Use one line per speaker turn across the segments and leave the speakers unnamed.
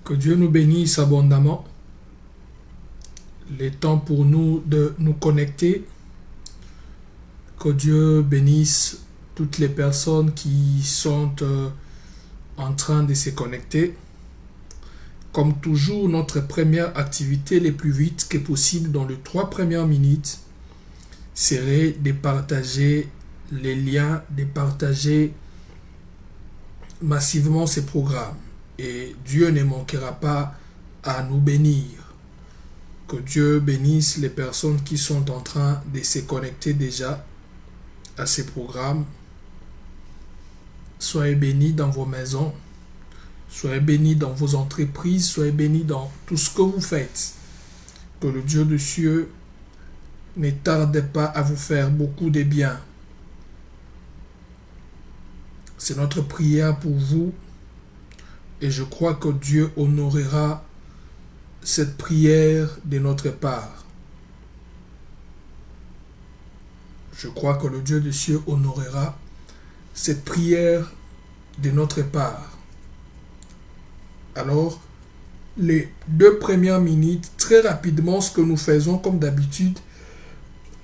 Que Dieu nous bénisse abondamment. Il est temps pour nous de nous connecter. Que Dieu bénisse toutes les personnes qui sont en train de se connecter. Comme toujours, notre première activité, le plus vite que possible, dans les 3 premières minutes, serait de partager les liens, de partager massivement ces programmes. Et Dieu ne manquera pas à nous bénir. Que Dieu bénisse les personnes qui sont en train de se connecter déjà à ces programmes. Soyez bénis dans vos maisons. Soyez bénis dans vos entreprises. Soyez bénis dans tout ce que vous faites. Que le Dieu des cieux ne tarde pas à vous faire beaucoup de bien. C'est notre prière pour vous. Et je crois que Dieu honorera cette prière de notre part. Je crois que le Dieu des cieux honorera cette prière de notre part. Alors, les 2 premières minutes, très rapidement, ce que nous faisons comme d'habitude,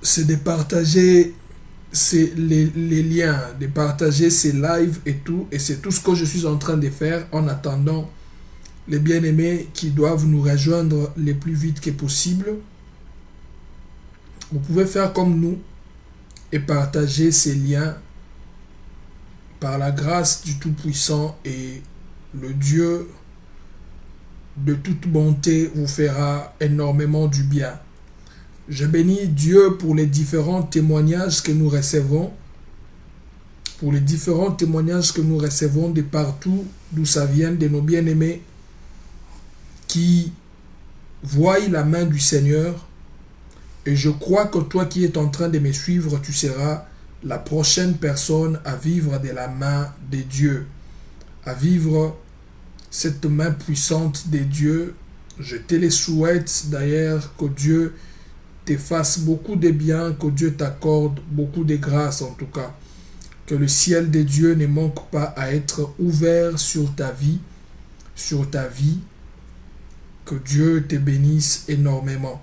c'est de partager les liens, de partager ces lives et tout. Et c'est tout ce que je suis en train de faire en attendant les bien-aimés qui doivent nous rejoindre le plus vite que possible. Vous pouvez faire comme nous et partager ces liens par la grâce du Tout-Puissant, et le Dieu de toute bonté vous fera énormément du bien. Je bénis Dieu pour les différents témoignages que nous recevons, de partout d'où ça vient, de nos bien-aimés qui voient la main du Seigneur. Et je crois que toi qui es en train de me suivre, tu seras la prochaine personne à vivre de la main de Dieu, à vivre cette main puissante de Dieu. Je te le souhaite d'ailleurs, que Dieu te fasse beaucoup de bien, que Dieu t'accorde beaucoup de grâce en tout cas. Que le ciel de Dieu ne manque pas à être ouvert sur ta vie. Que Dieu te bénisse énormément.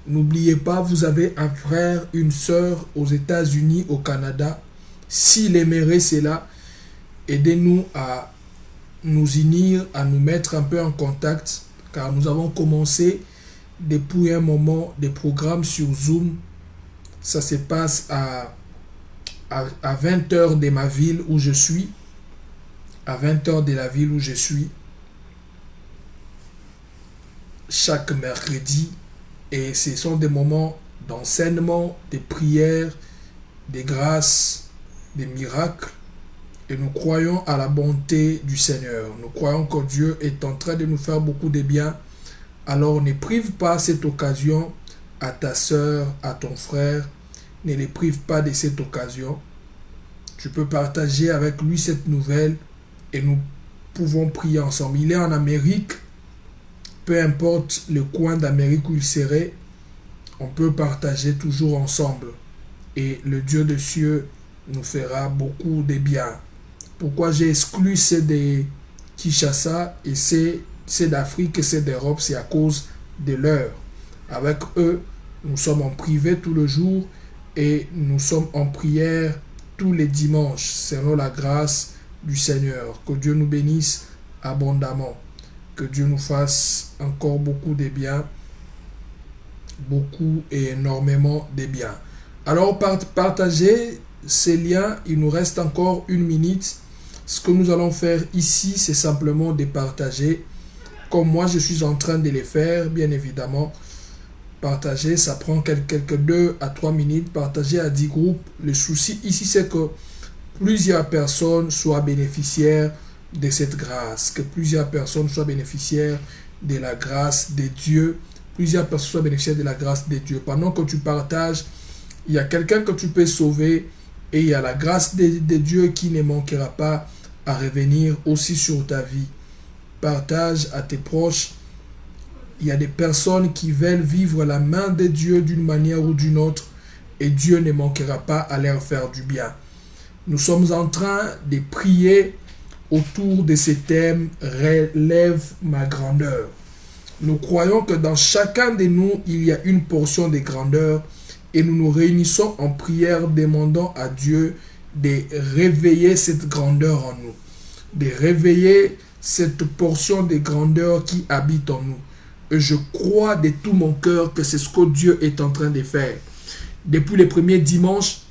N'oubliez pas, vous avez un frère, une sœur aux États-Unis, au Canada. S'il aimerait cela, aidez-nous à nous unir, à nous mettre un peu en contact, car nous avons commencé depuis un moment des programmes sur Zoom. Ça se passe à 20h de ma ville où je suis, à 20h de la ville où je suis, chaque mercredi. Et ce sont des moments d'enseignement, de prières, de grâces, des miracles. Et nous croyons à la bonté du Seigneur. Nous croyons que Dieu est en train de nous faire beaucoup de bien. Alors ne prive pas cette occasion à ta sœur, à ton frère. Ne les prive pas de cette occasion. Tu peux partager avec lui cette nouvelle et nous pouvons prier ensemble. Il est en Amérique. Peu importe le coin d'Amérique où il serait, on peut partager toujours ensemble. Et le Dieu des cieux nous fera beaucoup de bien. Pourquoi j'ai exclu ceux de Kinshasa et ceux d'Afrique et ceux d'Europe? C'est à cause de l'heure. Avec eux, nous sommes en privé tout le jour et nous sommes en prière tous les dimanches, selon la grâce du Seigneur. Que Dieu nous bénisse abondamment. Que Dieu nous fasse encore beaucoup de bien, beaucoup et énormément de bien. Alors, partagez ces liens. Il nous reste encore 1 minute. Ce que nous allons faire ici, c'est simplement de partager, comme moi je suis en train de les faire, bien évidemment. Partager, ça prend quelques 2 à 3 minutes. Partager à 10 groupes. Le souci ici, c'est que plusieurs personnes soient bénéficiaires de cette grâce, que plusieurs personnes soient bénéficiaires de la grâce de Dieu, Pendant que tu partages, il y a quelqu'un que tu peux sauver, et il y a la grâce de Dieu qui ne manquera pas à revenir aussi sur ta vie. Partage à tes proches. Il y a des personnes qui veulent vivre la main de Dieu d'une manière ou d'une autre, et Dieu ne manquera pas à leur faire du bien. Nous sommes en train de prier autour de ces thèmes relève ma grandeur. Nous croyons que dans chacun de nous, il y a une portion de grandeur et nous nous réunissons en prière demandant à Dieu de réveiller cette grandeur en nous, de réveiller cette portion de grandeur qui habite en nous. Et je crois de tout mon cœur que c'est ce que Dieu est en train de faire. Depuis les premiers dimanches,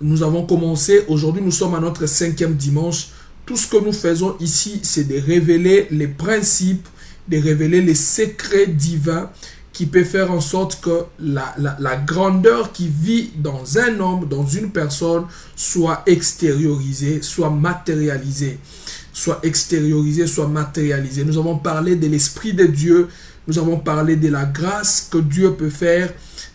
nous avons commencé. Aujourd'hui, nous sommes à notre 5e dimanche. Tout ce que nous faisons ici, c'est de révéler les principes, de révéler les secrets divins qui peuvent faire en sorte que la grandeur qui vit dans un homme, dans une personne, soit extériorisée, soit matérialisée. Soit extériorisée, soit matérialisée. Nous avons parlé de l'Esprit de Dieu. Nous avons parlé de la grâce que Dieu peut faire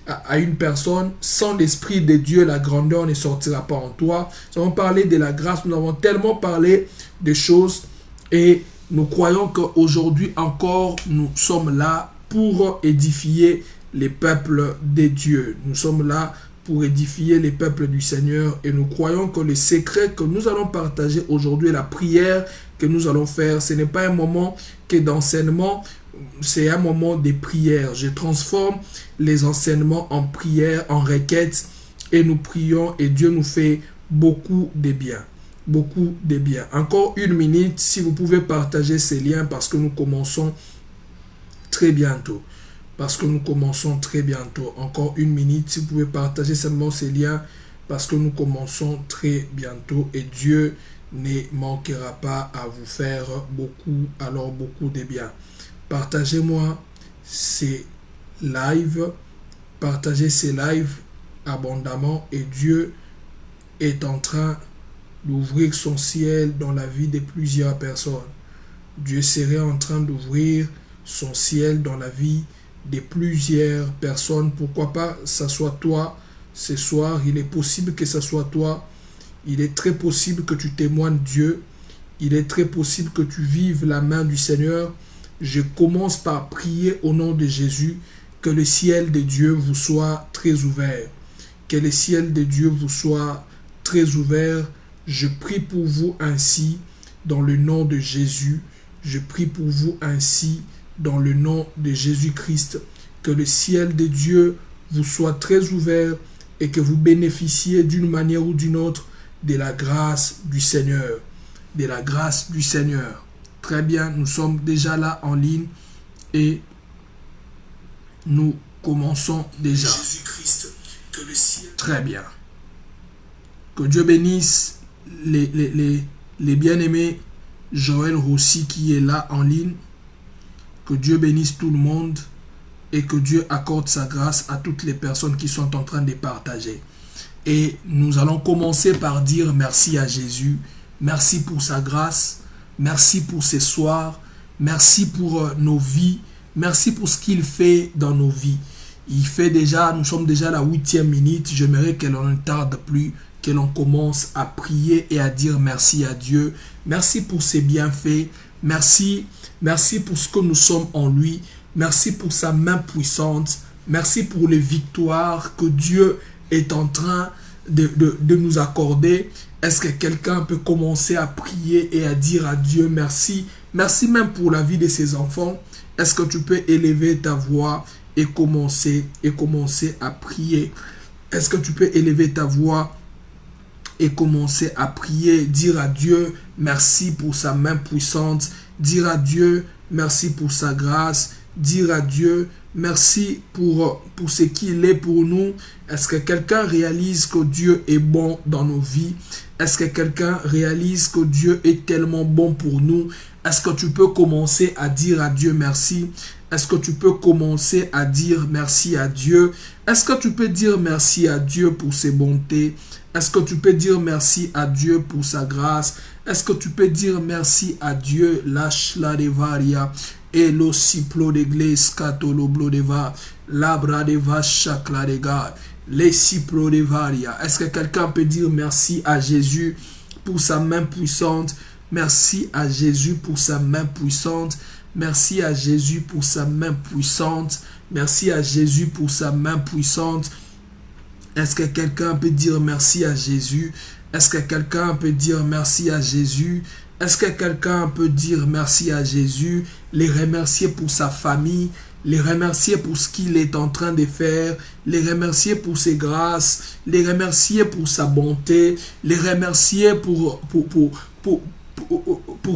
à une personne. Sans l'Esprit de Dieu, la grandeur ne sortira pas en toi. Nous avons parlé de la grâce. Nous avons tellement parlé de choses. Et nous croyons qu'aujourd'hui encore, nous sommes là pour édifier les peuples de Dieu. Nous sommes là pour édifier les peuples du Seigneur. Et nous croyons que le secret que nous allons partager aujourd'hui, la prière que nous allons faire, ce n'est pas un moment d'enseignement, c'est un moment de prière. Je transforme les enseignements en prière, en requête, et nous prions et Dieu nous fait beaucoup de bien. Beaucoup de bien. Encore une minute, si vous pouvez partager ces liens parce que nous commençons très bientôt. Parce que nous commençons très bientôt. Encore une minute, si vous pouvez partager seulement ces liens, parce que nous commençons très bientôt et Dieu ne manquera pas à vous faire beaucoup, alors beaucoup de bien. Partagez-moi ces lives, partagez ces lives abondamment et Dieu est en train d'ouvrir son ciel dans la vie de plusieurs personnes. Dieu serait en train d'ouvrir son ciel dans la vie de plusieurs personnes. Pourquoi pas ça soit toi ce soir. Il est possible que ça soit toi. Il est très possible que tu témoignes Dieu. Il est très possible que tu vives la main du Seigneur. Je commence par prier au nom de Jésus que le ciel de Dieu vous soit très ouvert. Que le ciel de Dieu vous soit très ouvert. Je prie pour vous ainsi dans le nom de Jésus. Je prie pour vous ainsi dans le nom de Jésus-Christ, que le ciel de Dieu vous soit très ouvert et que vous bénéficiez d'une manière ou d'une autre de la grâce du Seigneur. De la grâce du Seigneur. Très bien, nous sommes déjà là en ligne et nous commençons déjà. Jésus-Christ, que le ciel... Très bien. Que Dieu bénisse les bien-aimés Joël Rossi qui est là en ligne. Que Dieu bénisse tout le monde et que Dieu accorde sa grâce à toutes les personnes qui sont en train de partager. Et nous allons commencer par dire merci à Jésus. Merci pour sa grâce. Merci pour ce soir. Merci pour nos vies. Merci pour ce qu'il fait dans nos vies. Il fait déjà, nous sommes déjà à la 8e minute. J'aimerais que l'on ne tarde plus, que l'on commence à prier et à dire merci à Dieu. Merci pour ses bienfaits. Merci pour ce que nous sommes en lui. Merci pour sa main puissante. Merci pour les victoires que Dieu est en train de nous accorder. Est-ce que quelqu'un peut commencer à prier et à dire à Dieu merci? Merci même pour la vie de ses enfants. Est-ce que tu peux élever ta voix et commencer à prier? Est-ce que tu peux élever ta voix et commencer à prier, dire à Dieu merci pour sa main puissante, dire à Dieu merci pour sa grâce, dire à Dieu merci pour ce qu'il est pour nous. Est-ce que quelqu'un réalise que Dieu est bon dans nos vies? Est-ce que quelqu'un réalise que Dieu est tellement bon pour nous? Est-ce que tu peux commencer à dire à Dieu merci? Est-ce que tu peux commencer à dire merci à Dieu? Est-ce que tu peux dire merci à Dieu pour ses bontés? Est-ce que tu peux dire merci à Dieu pour sa grâce? Est-ce que tu peux dire merci à Dieu? Lâche la devaria. Et lo siplo de glace catolo blodeva. Labra de vache la de gare. Les siplo de varia. Est-ce que quelqu'un peut dire merci à Jésus pour sa main puissante? Merci à Jésus pour sa main puissante. Merci à Jésus pour sa main puissante. Merci à Jésus pour sa main puissante. Est-ce que quelqu'un peut dire merci à Jésus? Est-ce que quelqu'un peut dire merci à Jésus? Est-ce que quelqu'un peut dire merci à Jésus, les remercier pour sa famille, les remercier pour ce qu'il est en train de faire, les remercier pour ses grâces, les remercier pour sa bonté, les remercier pour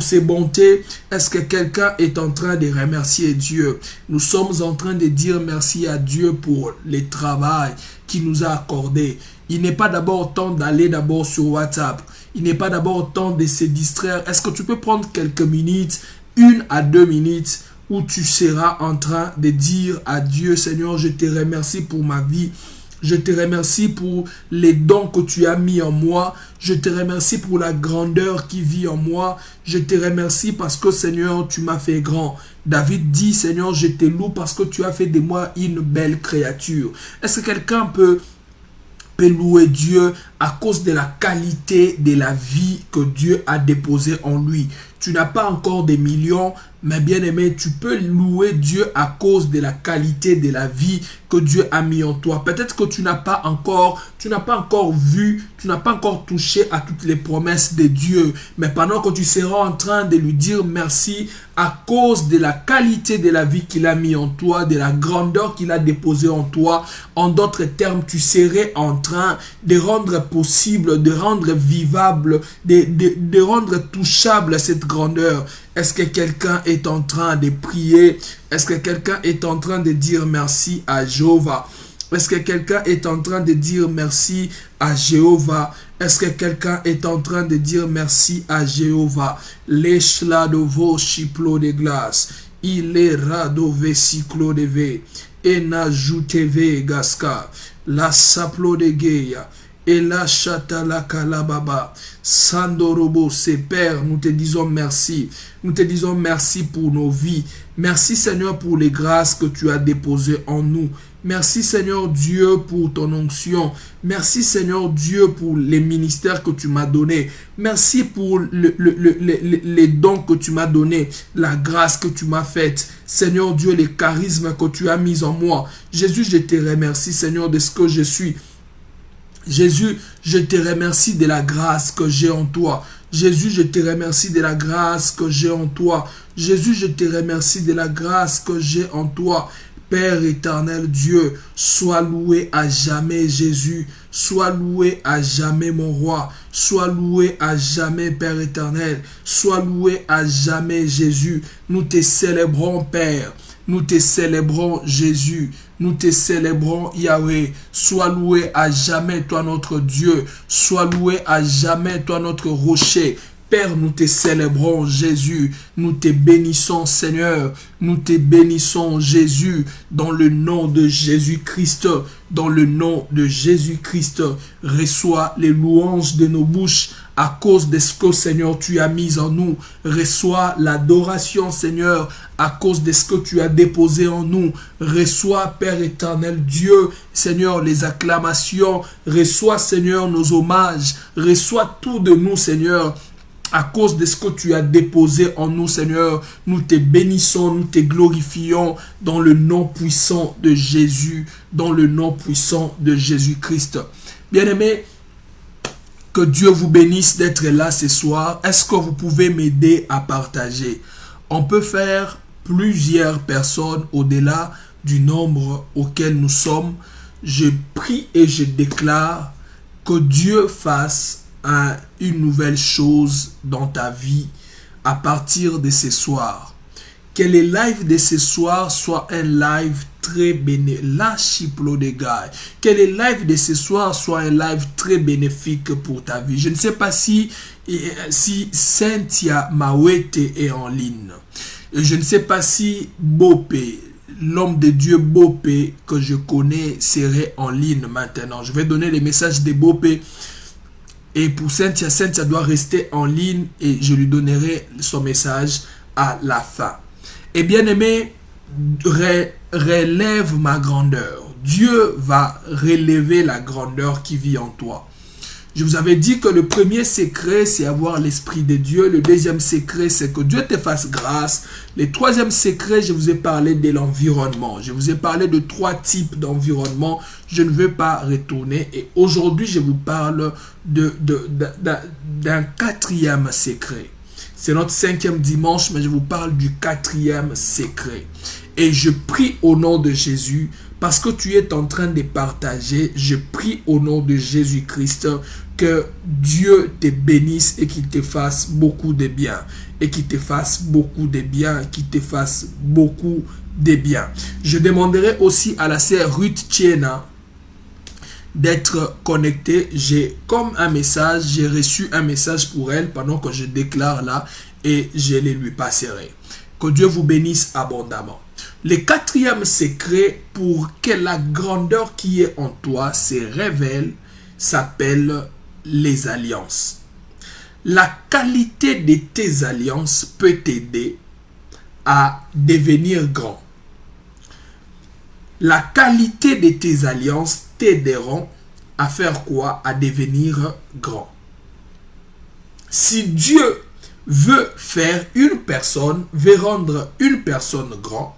ses bontés? Est-ce que quelqu'un est en train de remercier Dieu? Nous sommes en train de dire merci à Dieu pour le travail qu'il nous a accordé. Il n'est pas d'abord temps d'aller d'abord sur WhatsApp. Il n'est pas d'abord temps de se distraire. Est-ce que tu peux prendre quelques minutes, 1 à 2 minutes, où tu seras en train de dire à Dieu, Seigneur, je te remercie pour ma vie. Je te remercie pour les dons que tu as mis en moi. Je te remercie pour la grandeur qui vit en moi. Je te remercie parce que, Seigneur, tu m'as fait grand. David dit, Seigneur, je te loue parce que tu as fait de moi une belle créature. Est-ce que quelqu'un peut louer Dieu à cause de la qualité de la vie que Dieu a déposée en lui? Tu n'as pas encore des millions, mais bien aimé, tu peux louer Dieu à cause de la qualité de la vie que Dieu a mis en toi. Peut-être que tu n'as pas encore vu, tu n'as pas encore touché à toutes les promesses de Dieu. Mais pendant que tu seras en train de lui dire merci à cause de la qualité de la vie qu'il a mis en toi, de la grandeur qu'il a déposée en toi, en d'autres termes, tu serais en train de rendre possible, de rendre vivable, de rendre touchable cette grandeur. Est-ce que quelqu'un est en train de prier? Est-ce que quelqu'un est en train de dire merci à Jéhovah? Est-ce que quelqu'un est en train de dire merci à Jéhovah? Est-ce que quelqu'un est en train de dire merci à Jéhovah? L'eshladovo chiplo de glace. Il est radové cyclo de v. Et n'ajoutez gaska. La saplo de geya. Et la chata la kalababa. Sandorobo, c'est Père, nous te disons merci. Nous te disons merci pour nos vies. Merci Seigneur pour les grâces que tu as déposées en nous. Merci Seigneur Dieu pour ton onction. Merci Seigneur Dieu pour les ministères que tu m'as donnés. Merci pour les dons que tu m'as donnés. La grâce que tu m'as faite. Seigneur Dieu, les charismes que tu as mis en moi. Jésus, je te remercie Seigneur de ce que je suis. Jésus, je te remercie de la grâce que j'ai en toi. Jésus, je te remercie de la grâce que j'ai en toi. Jésus, je te remercie de la grâce que j'ai en toi. Père éternel Dieu, sois loué à jamais Jésus. Sois loué à jamais mon roi. Sois loué à jamais Père éternel. Sois loué à jamais Jésus. Nous te célébrons Père. Nous te célébrons Jésus. Nous te célébrons Yahweh. Sois loué à jamais toi notre Dieu. Sois loué à jamais toi notre rocher. Père, nous te célébrons Jésus. Nous te bénissons Seigneur. Nous te bénissons Jésus. Dans le nom de Jésus-Christ. Dans le nom de Jésus-Christ. Reçois les louanges de nos bouches. À cause de ce que Seigneur tu as mis en nous. Reçois l'adoration Seigneur. À cause de ce que tu as déposé en nous. Reçois Père éternel Dieu. Seigneur les acclamations. Reçois Seigneur nos hommages. Reçois tout de nous Seigneur. À cause de ce que tu as déposé en nous, Seigneur, nous te bénissons, nous te glorifions dans le nom puissant de Jésus, dans le nom puissant de Jésus-Christ. Bien-aimés, que Dieu vous bénisse d'être là ce soir. Est-ce que vous pouvez m'aider à partager? On peut faire plusieurs personnes au-delà du nombre auquel nous sommes. Je prie et je déclare que Dieu fasse une nouvelle chose dans ta vie à partir de ce soir. Que le live de ce soir soit un live très bénéfique. Que le live de ce soir soit un live très bénéfique pour ta vie. Je ne sais pas si Cynthia Mawete est en ligne. Je ne sais pas si Bopé, l'homme de Dieu Bopé que je connais, serait en ligne maintenant. Je vais donner les messages de Bopé. Et pour Cynthia, Cynthia doit rester en ligne et je lui donnerai son message à la fin. Et bien aimé, relève ma grandeur. Dieu va relever la grandeur qui vit en toi. Je vous avais dit que le premier secret, c'est avoir l'Esprit de Dieu. Le deuxième secret, c'est que Dieu te fasse grâce. Le troisième secret, je vous ai parlé de l'environnement. Je vous ai parlé de 3 types d'environnement. Je ne veux pas retourner. Et aujourd'hui, je vous parle d'un 4e secret. C'est notre 5e dimanche, mais je vous parle du 4e secret. Et je prie au nom de Jésus, parce que tu es en train de partager, je prie au nom de Jésus-Christ que Dieu te bénisse et qu'il te fasse beaucoup de bien. Et qu'il te fasse beaucoup de bien, qu'il te fasse beaucoup de bien. Je demanderai aussi à la sœur Ruth Tiena d'être connectée. J'ai comme un message, j'ai reçu un message pour elle pendant que je déclare là et je les lui passerai. Que Dieu vous bénisse abondamment. Le 4e secret pour que la grandeur qui est en toi se révèle s'appelle les alliances. La qualité de tes alliances peut t'aider à devenir grand. La qualité de tes alliances t'aideront à faire quoi? À devenir grand. Si Dieu veut faire une personne, veut rendre une personne grand,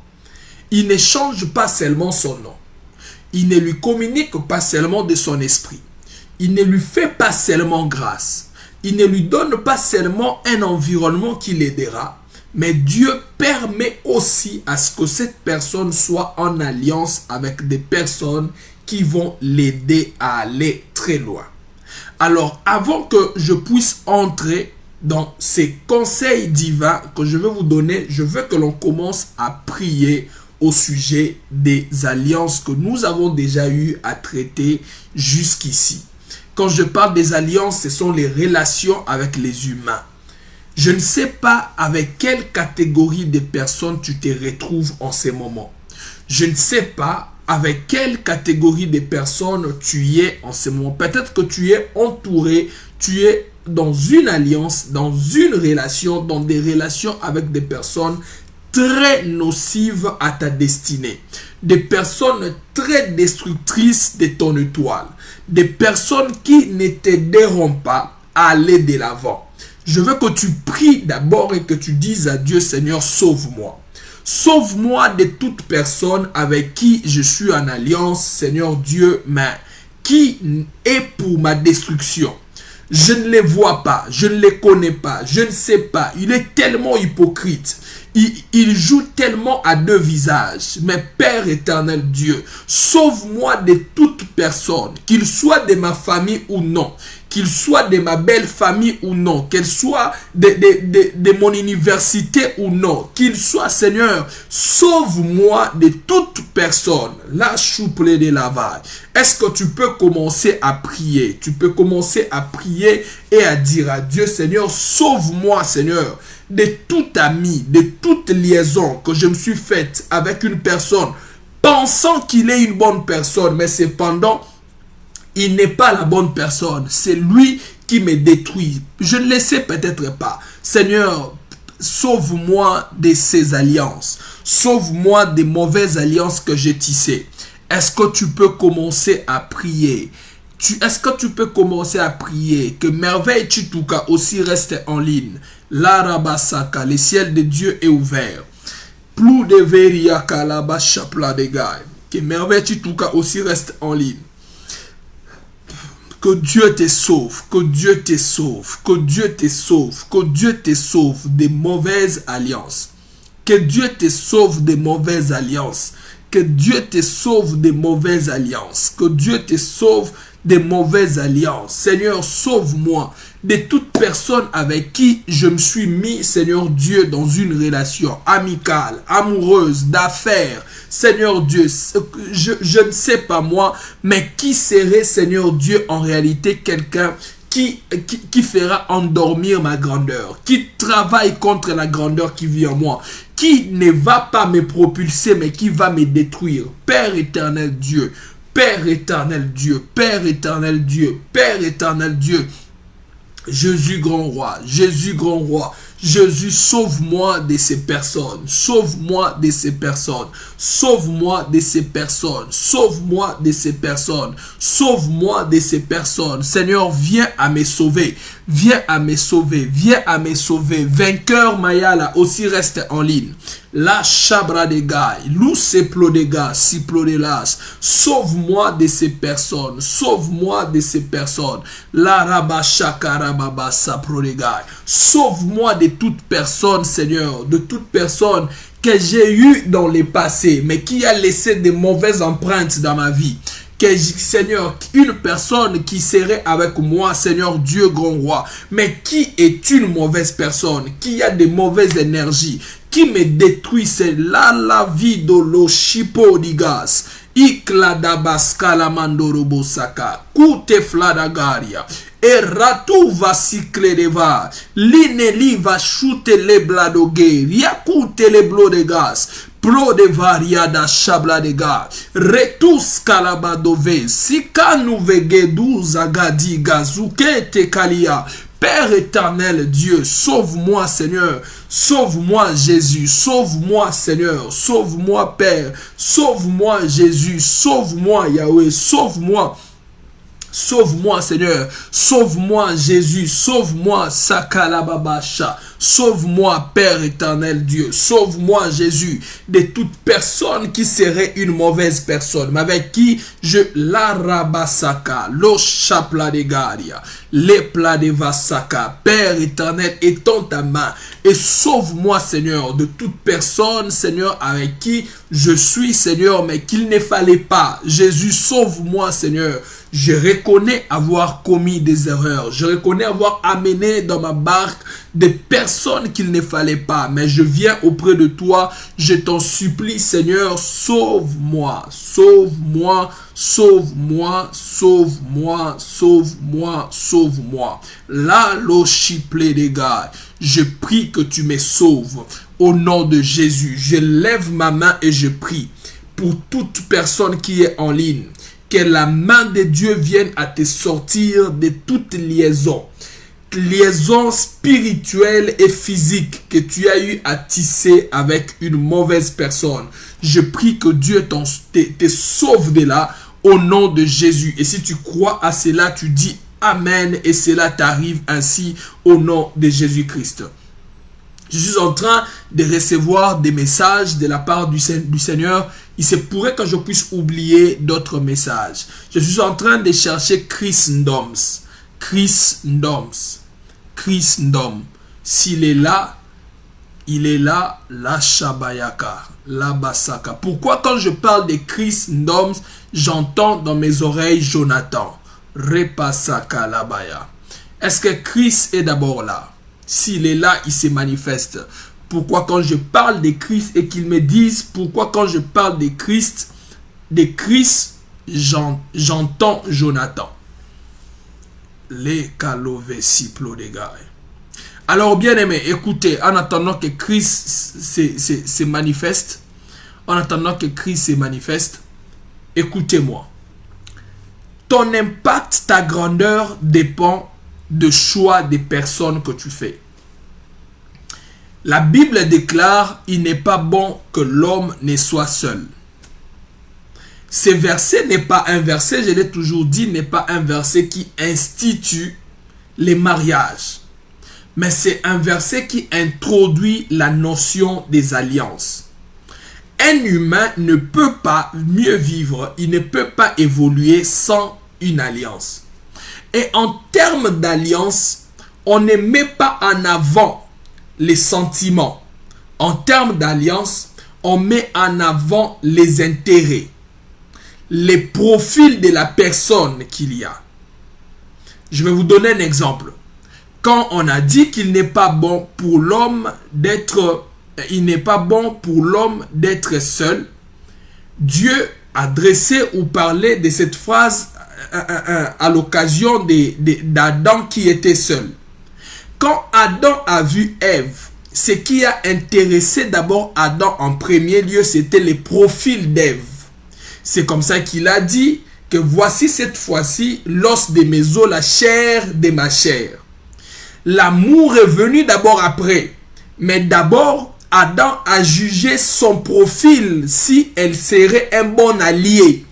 il ne change pas seulement son nom. Il ne lui communique pas seulement de son esprit. Il ne lui fait pas seulement grâce. Il ne lui donne pas seulement un environnement qui l'aidera, mais Dieu permet aussi à ce que cette personne soit en alliance avec des personnes qui vont l'aider à aller très loin. Alors, avant que je puisse entrer dans ces conseils divins que je vais vous donner, je veux que l'on commence à prier au sujet des alliances que nous avons déjà eu à traiter jusqu'ici. Quand je parle des alliances, ce sont les relations avec les humains. Je ne sais pas avec quelle catégorie de personnes tu te retrouves en ce moment. Je ne sais pas avec quelle catégorie de personnes tu es en ce moment. Peut-être que tu es entouré, tu es dans une alliance, dans une relation, dans des relations avec des personnes très nocives à ta destinée. Des personnes très destructrices de ton étoile. Des personnes qui ne t'aideront pas à aller de l'avant. Je veux que tu pries d'abord et que tu dises à Dieu, Seigneur, sauve-moi. Sauve-moi de toute personne avec qui je suis en alliance, Seigneur Dieu, mais qui est pour ma destruction. Je ne les vois pas, je ne les connais pas, je ne sais pas. Il est tellement hypocrite. Il joue tellement à 2 visages. Mais Père éternel Dieu, sauve-moi de toute personne, qu'il soit de ma famille ou non, qu'il soit de ma belle famille ou non, qu'elle soit de mon université ou non, qu'il soit, Seigneur, sauve-moi de toute personne. La chouple de lavage. Est-ce que tu peux commencer à prier? Tu peux commencer à prier et à dire à Dieu, Seigneur, sauve-moi, Seigneur, de tout ami, de toute liaison que je me suis faite avec une personne, pensant qu'il est une bonne personne, mais cependant, il n'est pas la bonne personne. C'est lui qui me détruit. Je ne le sais peut-être pas. Seigneur, sauve-moi de ces alliances. Sauve-moi des mauvaises alliances que j'ai tissées. Est-ce que tu peux commencer à prier? Est-ce que tu peux commencer à prier que Merveille Chituka aussi reste en ligne? Larabasaka, le ciel de Dieu est ouvert. Plus de Veriaka là-bas, chapla de gars. Que Merveille Chituka aussi reste en ligne. Que Dieu te sauve, que Dieu te sauve, que Dieu te sauve, que Dieu te sauve des mauvaises alliances. Que Dieu te sauve des mauvaises alliances. Que Dieu te sauve des mauvaises alliances. Que Dieu te sauve des mauvaises alliances. Seigneur, sauve-moi de toute personne avec qui je me suis mis, Seigneur Dieu, dans une relation amicale, amoureuse, d'affaires. Seigneur Dieu, je ne sais pas moi, mais qui serait, Seigneur Dieu, en réalité quelqu'un qui fera endormir ma grandeur, qui travaille contre la grandeur qui vit en moi, qui ne va pas me propulser, mais qui va me détruire. Père éternel Dieu, Père éternel Dieu, Père éternel Dieu, Père éternel Dieu, Jésus grand roi, Jésus grand roi, Jésus, sauve-moi de ces personnes. Sauve-moi de ces personnes. Sauve-moi de ces personnes. Sauve-moi de ces personnes. Sauve-moi de ces personnes. Seigneur, viens à me sauver. Viens à me sauver. Viens à me sauver. Vainqueur Mayala aussi reste en ligne. La chabra de gars. Luce plo de gars. Si plo de las. Sauve-moi de ces personnes. Sauve-moi de ces personnes. La rabashaka rababa sapro de gars. Sauve-moi de toute personne, Seigneur. De toute personne que j'ai eu dans le passé, mais qui a laissé de mauvaises empreintes dans ma vie. Que, Seigneur, une personne qui serait avec moi, Seigneur Dieu grand roi, mais qui est une mauvaise personne, qui a de mauvaises énergies, qui me détruit, c'est là la vie de l'oshipo digas. Ikladabascala mandorobo saka, kute fladagaria, et ratu va cycler de va, l'ineli va shooter les bladogues, riakute les blodegas, pro de varia da chabla de gars, retus calabadove, sika nouvegedou zagadi gazuke te kalia. Père éternel Dieu, sauve-moi Seigneur, sauve-moi Jésus, sauve-moi Seigneur, sauve-moi Père, sauve-moi Jésus, sauve-moi Yahweh, sauve-moi. Sauve-moi Seigneur, sauve-moi Jésus, sauve-moi Sakalababasha, sauve-moi Père éternel Dieu, sauve-moi Jésus de toute personne qui serait une mauvaise personne, mais avec qui je l'arabasaka, lo chapla de garia, les plats de vasaka. Père éternel, étends ta main et sauve-moi Seigneur de toute personne Seigneur avec qui je suis Seigneur, mais qu'il ne fallait pas. Jésus, sauve-moi Seigneur. Je reconnais avoir commis des erreurs. Je reconnais avoir amené dans ma barque des personnes qu'il ne fallait pas. Mais je viens auprès de toi. Je t'en supplie, Seigneur, sauve-moi. Sauve-moi. Sauve-moi. Sauve-moi. Sauve-moi. Sauve-moi. Là, l'eau chiplée des gars. Je prie que tu me sauves. Au nom de Jésus, je lève ma main et je prie pour toute personne qui est en ligne. Que la main de Dieu vienne à te sortir de toute liaison spirituelle et physique que tu as eu à tisser avec une mauvaise personne. Je prie que Dieu te sauve de là au nom de Jésus. Et si tu crois à cela, tu dis Amen et cela t'arrive ainsi au nom de Jésus-Christ. Je suis en train de recevoir des messages de la part du Seigneur. Il se pourrait que je puisse oublier d'autres messages. Je suis en train de chercher Christendom. S'il est là, il est là, la Shabayaka, la Basaka. Pourquoi quand je parle de Christendom, j'entends dans mes oreilles Jonathan, Repasaka Labaya. Est-ce que Christ est d'abord là? S'il est là, il se manifeste. Pourquoi quand je parle de Christ et qu'ils me disent pourquoi quand je parle de Christ, j'entends Jonathan. Les calovesiplo des gars. Alors bien aimé, écoutez, en attendant que Christ se manifeste, écoutez-moi. Ton impact, ta grandeur dépend de choix des personnes que tu fais. La Bible déclare, il n'est pas bon que l'homme ne soit seul. Ce verset n'est pas un verset, je l'ai toujours dit, n'est pas un verset qui institue les mariages. Mais c'est un verset qui introduit la notion des alliances. Un humain ne peut pas mieux vivre, il ne peut pas évoluer sans une alliance. Et en termes d'alliance, on ne met pas en avant les sentiments. En termes d'alliance, on met en avant les intérêts, les profils de la personne qu'il y a. Je vais vous donner un exemple. Quand on a dit qu'il n'est pas bon pour l'homme d'être seul, Dieu a dressé ou parlé de cette phrase à l'occasion d'Adam qui était seul. Quand Adam a vu Ève, ce qui a intéressé d'abord Adam en premier lieu, c'était le profil d'Ève. C'est comme ça qu'il a dit que voici cette fois-ci l'os de mes os, la chair de ma chair. L'amour est venu d'abord après. Mais d'abord, Adam a jugé son profil si elle serait un bon allié.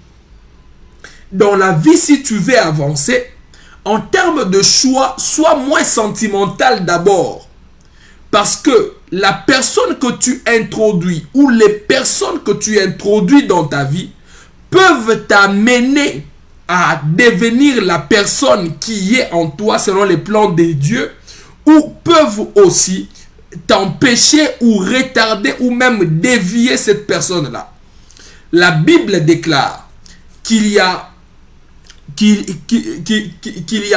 Dans la vie, si tu veux avancer, en termes de choix, sois moins sentimental d'abord. Parce que la personne que tu introduis ou les personnes que tu introduis dans ta vie peuvent t'amener à devenir la personne qui est en toi selon les plans de Dieu, ou peuvent aussi t'empêcher ou retarder ou même dévier cette personne-là. La Bible déclare qu'il y a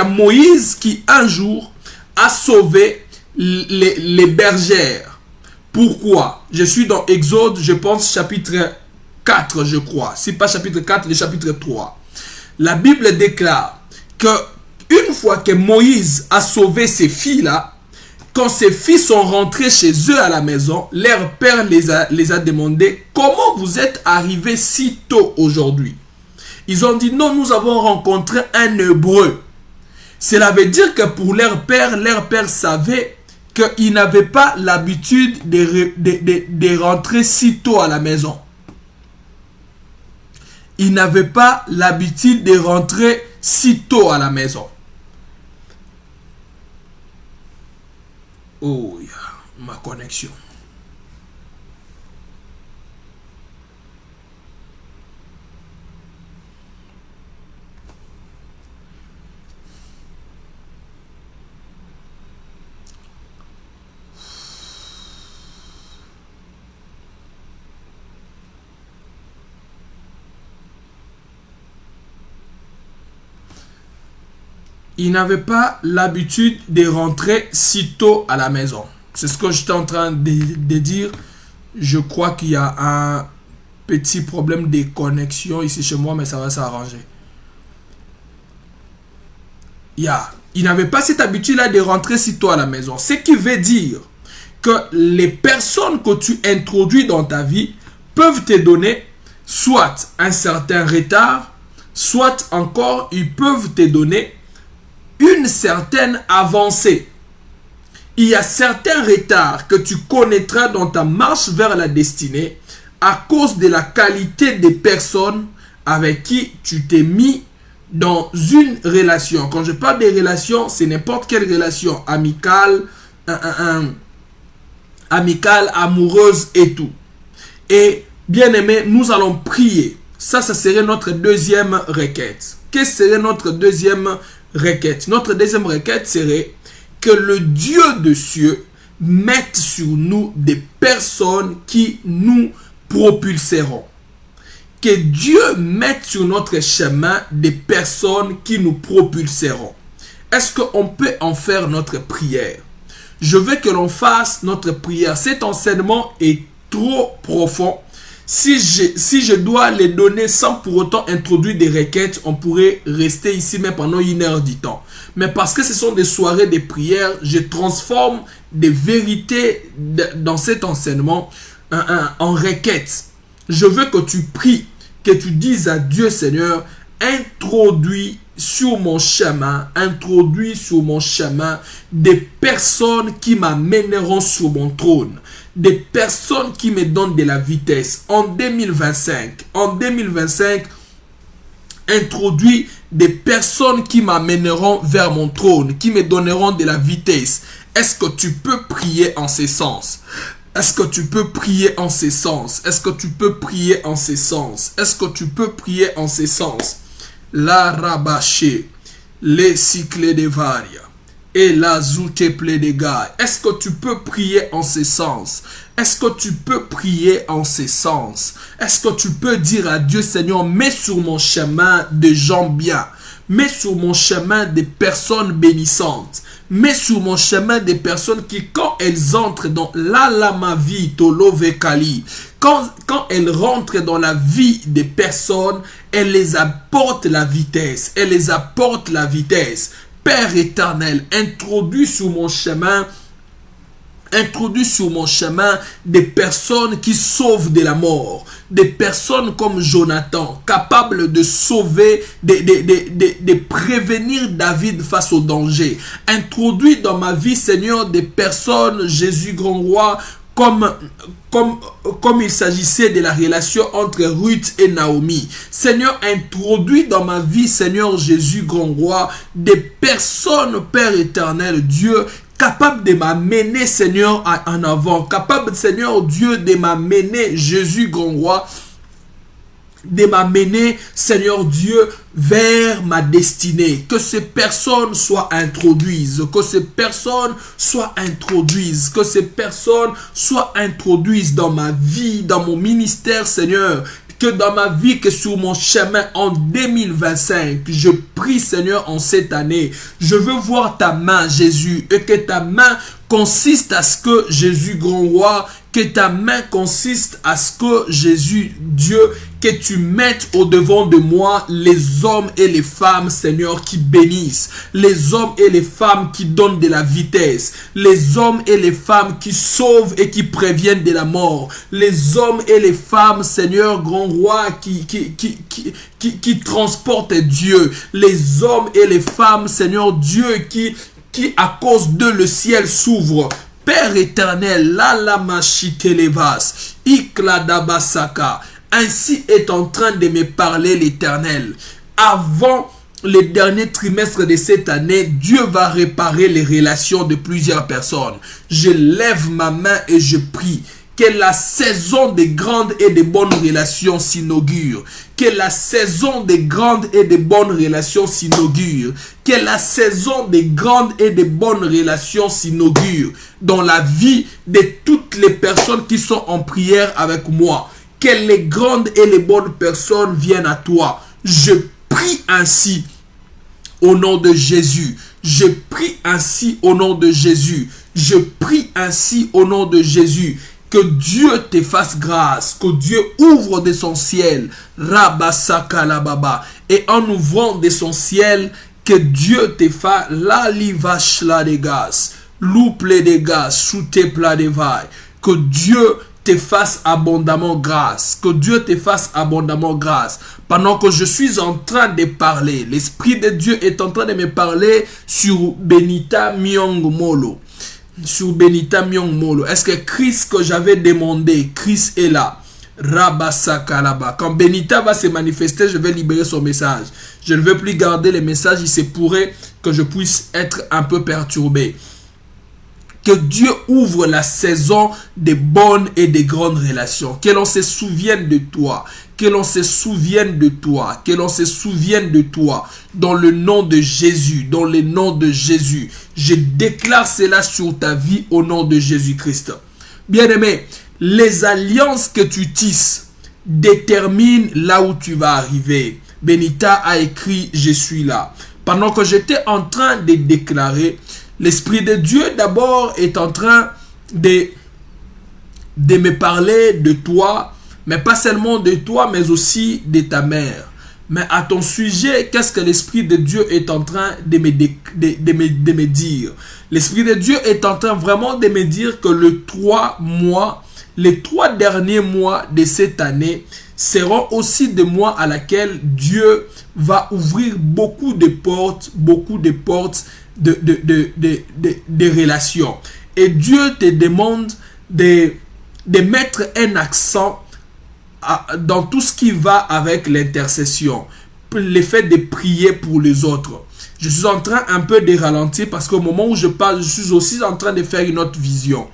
Moïse qui un jour a sauvé les bergères. Pourquoi? Je suis dans Exode, je pense chapitre 4, je crois. Si pas chapitre 4, le chapitre 3. La Bible déclare que une fois que Moïse a sauvé ces filles-là, quand ces filles sont rentrées chez eux à la maison, leur père les a demandé: comment vous êtes arrivés si tôt aujourd'hui? Ils ont dit: non, nous avons rencontré un Hébreu. Cela veut dire que pour leur père savait qu'ils n'avaient pas l'habitude de rentrer si tôt à la maison. Ils n'avaient pas l'habitude de rentrer si tôt à la maison. Oh, ma connexion. Ils n'avaient pas l'habitude de rentrer si tôt à la maison. C'est ce que j'étais en train de dire. Je crois qu'il y a un petit problème de connexion ici chez moi, mais ça va s'arranger. Ils n'avaient pas cette habitude-là de rentrer si tôt à la maison. Ce qui veut dire que les personnes que tu introduis dans ta vie peuvent te donner soit un certain retard, soit encore ils peuvent te donner une certaine avancée. Il y a certains retards que tu connaîtras dans ta marche vers la destinée à cause de la qualité des personnes avec qui tu t'es mis dans une relation. Quand je parle des relations, c'est n'importe quelle relation amicale, amoureuse et tout. Et bien aimé, nous allons prier. Ça serait notre deuxième requête. Quelle serait notre deuxième requête? Notre deuxième requête serait que le Dieu de cieux mette sur nous des personnes qui nous propulseront. Que Dieu mette sur notre chemin des personnes qui nous propulseront. Est-ce qu'on peut en faire notre prière? Je veux que l'on fasse notre prière. Cet enseignement est trop profond. Si je dois les donner sans pour autant introduire des requêtes, on pourrait rester ici même pendant 1 heure du temps. Mais parce que ce sont des soirées de prière, je transforme des vérités dans cet enseignement en requêtes. Je veux que tu pries, que tu dises à Dieu: Seigneur, introduis sur mon chemin des personnes qui m'amèneront sur mon trône. Des personnes qui me donnent de la vitesse. En 2025, introduis des personnes qui m'amèneront vers mon trône, qui me donneront de la vitesse. Est-ce que tu peux prier en ce sens? Est-ce que tu peux prier en ce sens? Est-ce que tu peux prier en ce sens? Est-ce que tu peux prier en ce sens? La rabaché, les cycles de varia. Et la zouteple de gars. Est-ce que tu peux prier en ce sens? Est-ce que tu peux prier en ce sens? Est-ce que tu peux dire à Dieu: Seigneur, mets sur mon chemin des gens bien. Mets sur mon chemin des personnes bénissantes. Mets sur mon chemin des personnes qui, quand elles entrent dans ma vie, tolovekali, quand elles rentrent dans la vie des personnes, elles les apportent la vitesse. Elles les apportent la vitesse. Père éternel, introduis sur mon chemin introduis sur mon chemin des personnes qui sauvent de la mort. Des personnes comme Jonathan, capables de sauver, de prévenir David face au danger. Introduis dans ma vie, Seigneur, des personnes, Jésus grand roi, comme il s'agissait de la relation entre Ruth et Naomi. Seigneur, introduis dans ma vie, Seigneur Jésus grand roi, des personnes, Père éternel, Dieu, capable de m'amener, Seigneur, en avant. Capable, Seigneur Dieu, de m'amener, Jésus grand roi, de m'amener, Seigneur Dieu, vers ma destinée. Que ces personnes soient introduites. Que ces personnes soient introduites. Que ces personnes soient introduites dans ma vie, dans mon ministère, Seigneur. Que dans ma vie, que sur mon chemin en 2025, je prie, Seigneur, en cette année. Je veux voir ta main, Jésus, et que ta main consiste à ce que Jésus, grand roi, que ta main consiste à ce que Jésus, Dieu, que tu mettes au-devant de moi les hommes et les femmes, Seigneur, qui bénissent. Les hommes et les femmes qui donnent de la vitesse. Les hommes et les femmes qui sauvent et qui préviennent de la mort. Les hommes et les femmes, Seigneur, grand roi, qui transportent Dieu. Les hommes et les femmes, Seigneur Dieu, qui à cause d'eux le ciel s'ouvre. Père éternel, la machitelevas, ikladabasaka. Ainsi est en train de me parler l'Éternel. Avant le dernier trimestre de cette année, Dieu va réparer les relations de plusieurs personnes. Je lève ma main et je prie que la saison des grandes et des bonnes relations s'inaugure. Que la saison des grandes et des bonnes relations s'inaugure. Que la saison des grandes et des bonnes relations s'inaugure dans la vie de toutes les personnes qui sont en prière avec moi. Que les grandes et les bonnes personnes viennent à toi. Je prie ainsi au nom de Jésus. Je prie ainsi au nom de Jésus. Je prie ainsi au nom de Jésus. Que Dieu te fasse grâce. Que Dieu ouvre de son ciel. Rabasaka la baba. Et en ouvrant de son ciel, que Dieu te fasse la livache la de gaz. Louple de gaz. Soute plat de vaille. Que Dieu te fasse abondamment grâce. Que Dieu te fasse abondamment grâce. Pendant que je suis en train de parler, l'Esprit de Dieu est en train de me parler sur Benita Myong Molo. Sur Benita Myong Molo. Est-ce que Christ que j'avais demandé, Christ est là? Rabasaka là-bas. Quand Benita va se manifester, je vais libérer son message. Je ne veux plus garder les messages. Il se pourrait que je puisse être un peu perturbé. Que Dieu ouvre la saison des bonnes et des grandes relations. Que l'on se souvienne de toi. Que l'on se souvienne de toi. Que l'on se souvienne de toi. Dans le nom de Jésus. Dans le nom de Jésus. Je déclare cela sur ta vie au nom de Jésus-Christ. Bien-aimé, les alliances que tu tisses déterminent là où tu vas arriver. Benita a écrit « Je suis là ». Pendant que j'étais en train de déclarer, l'Esprit de Dieu d'abord est en train de me parler de toi, mais pas seulement de toi, mais aussi de ta mère. Mais à ton sujet, qu'est-ce que l'Esprit de Dieu est en train de me dire? L'Esprit de Dieu est en train vraiment de me dire que les 3 derniers mois de cette année seront aussi des mois à laquelle Dieu va ouvrir beaucoup de portes de relations. Et Dieu te demande de mettre un accent dans tout ce qui va avec l'intercession, le fait de prier pour les autres. Je suis en train un peu de ralentir parce qu'au moment où je parle, je suis aussi en train de faire une autre vision.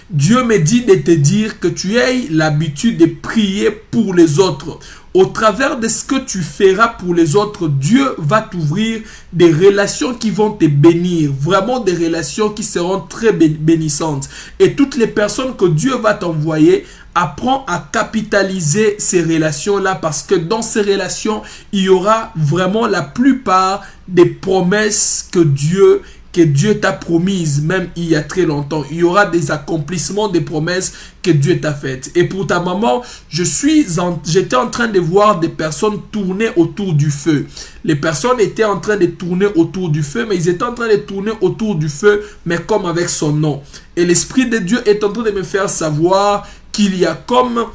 Dieu me dit de te dire que tu aies l'habitude de prier pour les autres. Au travers de ce que tu feras pour les autres, Dieu va t'ouvrir des relations qui vont te bénir. Vraiment des relations qui seront très bénissantes. Et toutes les personnes que Dieu va t'envoyer, apprends à capitaliser ces relations-là parce que dans ces relations, il y aura vraiment la plupart des promesses que Dieu que Dieu t'a promises, même il y a très longtemps. Il y aura des accomplissements des promesses que Dieu t'a faites. Et pour ta maman, j'étais en train de voir des personnes tourner autour du feu. Les personnes étaient en train de tourner autour du feu, mais ils étaient en train de tourner autour du feu, mais comme avec son nom. Et l'Esprit de Dieu est en train de me faire savoir qu'il y a comme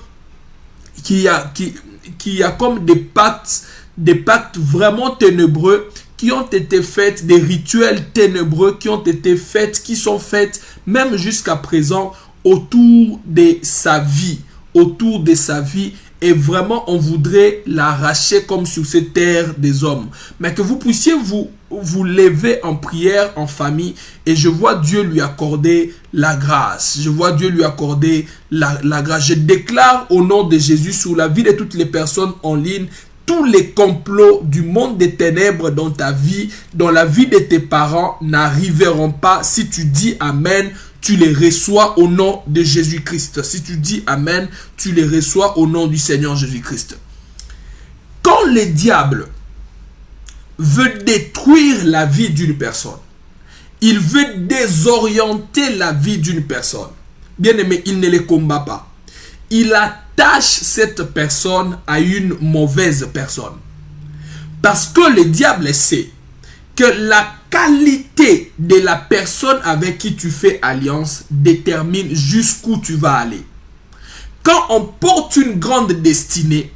des pactes vraiment ténébreux qui ont été faits, des rituels ténébreux qui ont été faits, qui sont faits même jusqu'à présent autour de sa vie, et vraiment on voudrait l'arracher comme sur cette terre des hommes. Mais que vous puissiez vous lever en prière, en famille, et je vois Dieu lui accorder la grâce. Je vois Dieu lui accorder la grâce. Je déclare au nom de Jésus sur la vie de toutes les personnes en ligne, tous les complots du monde des ténèbres dans ta vie, dans la vie de tes parents, n'arriveront pas. Si tu dis Amen, tu les reçois au nom de Jésus-Christ. Si tu dis Amen, tu les reçois au nom du Seigneur Jésus-Christ. Quand le diable veut détruire la vie d'une personne, il veut désorienter la vie d'une personne, bien aimé, il ne les combat pas. Il attache cette personne à une mauvaise personne. Parce que le diable sait que la qualité de la personne avec qui tu fais alliance détermine jusqu'où tu vas aller. Quand on porte une grande destinée,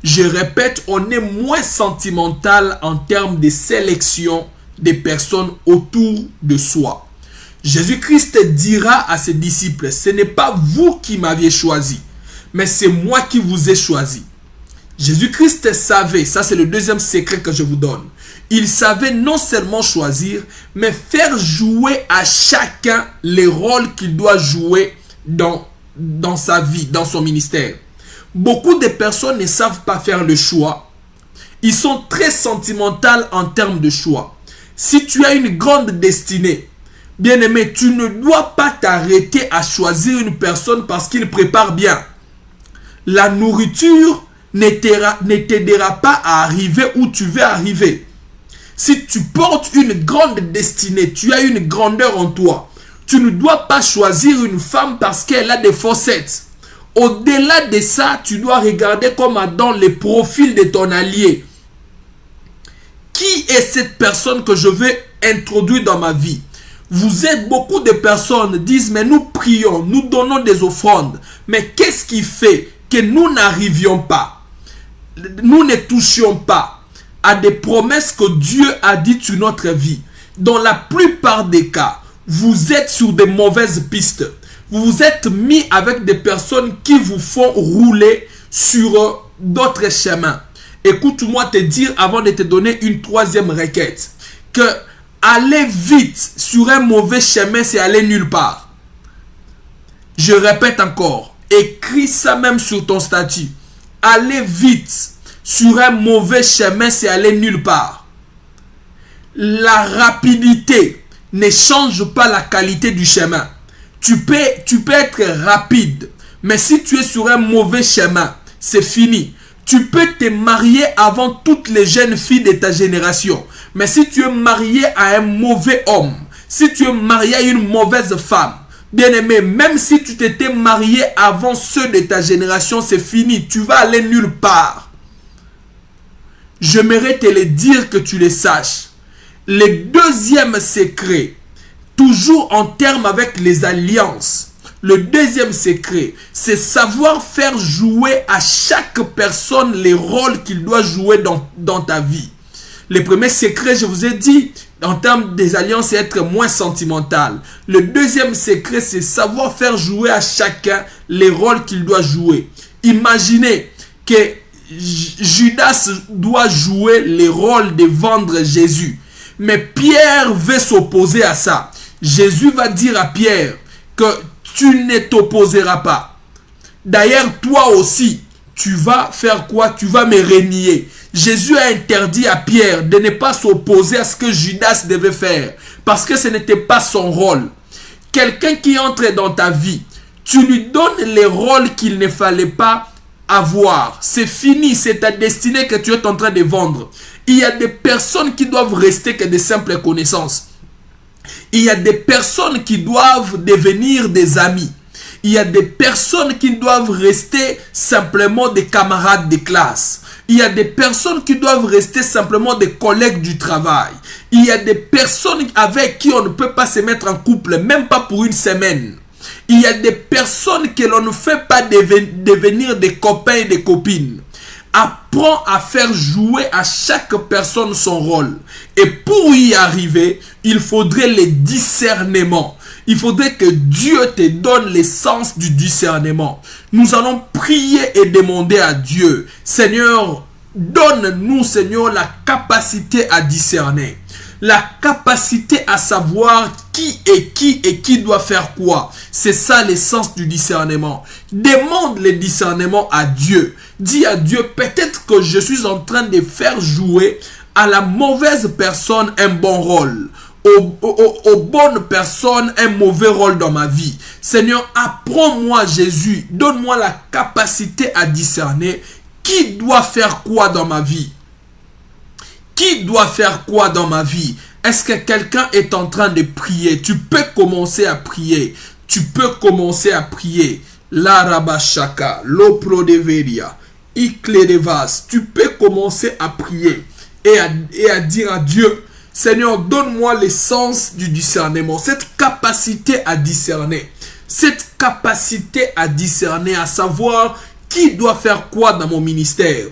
je répète, on est moins sentimental en termes de sélection des personnes autour de soi. Jésus-Christ dira à ses disciples, ce n'est pas vous qui m'aviez choisi, mais c'est moi qui vous ai choisi. Jésus-Christ savait, ça c'est le deuxième secret que je vous donne. Il savait non seulement choisir, mais faire jouer à chacun les rôles qu'il doit jouer dans sa vie, dans son ministère. Beaucoup de personnes ne savent pas faire le choix. Ils sont très sentimentaux en termes de choix. Si tu as une grande destinée, bien aimé, tu ne dois pas t'arrêter à choisir une personne parce qu'il prépare bien. La nourriture ne t'aidera pas à arriver où tu veux arriver. Si tu portes une grande destinée, tu as une grandeur en toi. Tu ne dois pas choisir une femme parce qu'elle a des faussettes. Au-delà de ça, tu dois regarder comme dans les profils de ton allié. Qui est cette personne que je vais introduire dans ma vie? Vous êtes, beaucoup de personnes disent, mais nous prions, nous donnons des offrandes. Mais qu'est-ce qui fait que nous n'arrivions pas? Nous ne touchions pas à des promesses que Dieu a dites sur notre vie. Dans la plupart des cas, vous êtes sur de mauvaises pistes. Vous vous êtes mis avec des personnes qui vous font rouler sur d'autres chemins. Écoute-moi te dire, avant de te donner une troisième requête, que aller vite sur un mauvais chemin, c'est aller nulle part. Je répète encore, écris ça même sur ton statut. Aller vite sur un mauvais chemin, c'est aller nulle part. La rapidité ne change pas la qualité du chemin. Tu peux être rapide, mais si tu es sur un mauvais chemin, c'est fini. Tu peux te marier avant toutes les jeunes filles de ta génération, mais si tu es marié à un mauvais homme, si tu es marié à une mauvaise femme, bien aimé, même si tu t'étais marié avant ceux de ta génération, c'est fini. Tu vas aller nulle part. J'aimerais te le dire que tu le saches. Le deuxième secret, toujours en termes avec les alliances, le deuxième secret, c'est savoir faire jouer à chaque personne les rôles qu'il doit jouer dans ta vie. Le premier secret, je vous ai dit, en termes des alliances, c'est être moins sentimental. Le deuxième secret, c'est savoir faire jouer à chacun les rôles qu'il doit jouer. Imaginez que Judas doit jouer les rôles de vendre Jésus. Mais Pierre veut s'opposer à ça. Jésus va dire à Pierre que tu ne t'opposeras pas. D'ailleurs, toi aussi, tu vas faire quoi? Tu vas me renier. Jésus a interdit à Pierre de ne pas s'opposer à ce que Judas devait faire. Parce que ce n'était pas son rôle. Quelqu'un qui entre dans ta vie, tu lui donnes les rôles qu'il ne fallait pas avoir. C'est fini, c'est ta destinée que tu es en train de vendre. Il y a des personnes qui doivent rester que des simples connaissances.
Il y a des personnes qui doivent devenir des amis. Il y a des personnes qui doivent rester simplement des camarades de classe. Il y a des personnes qui doivent rester simplement des collègues du travail. Il y a des personnes avec qui on ne peut pas se mettre en couple, même pas pour une semaine. Il y a des personnes que l'on ne fait pas devenir des copains et des copines. Apprends à faire jouer à chaque personne son rôle. Et pour y arriver, il faudrait le discernement. Il faudrait que Dieu te donne l'essence du discernement. Nous allons prier et demander à Dieu, Seigneur, donne-nous, Seigneur, la capacité à discerner. La capacité à savoir qui doit faire quoi. C'est ça l'essence du discernement. Demande le discernement à Dieu. Dis à Dieu, peut-être que je suis en train de faire jouer à la mauvaise personne un bon rôle. Aux bonnes personnes un mauvais rôle dans ma vie. Seigneur, apprends-moi Jésus. Donne-moi la capacité à discerner qui doit faire quoi dans ma vie. Qui doit faire quoi dans ma vie? Est-ce que quelqu'un est en train de prier? Tu peux commencer à prier. Tu peux commencer à prier. La rabashaka, loprodeveria, ikledevas. Tu peux commencer à prier et à dire à Dieu, Seigneur, donne-moi l'essence du discernement. Cette capacité à discerner. Cette capacité à discerner, à savoir qui doit faire quoi dans mon ministère.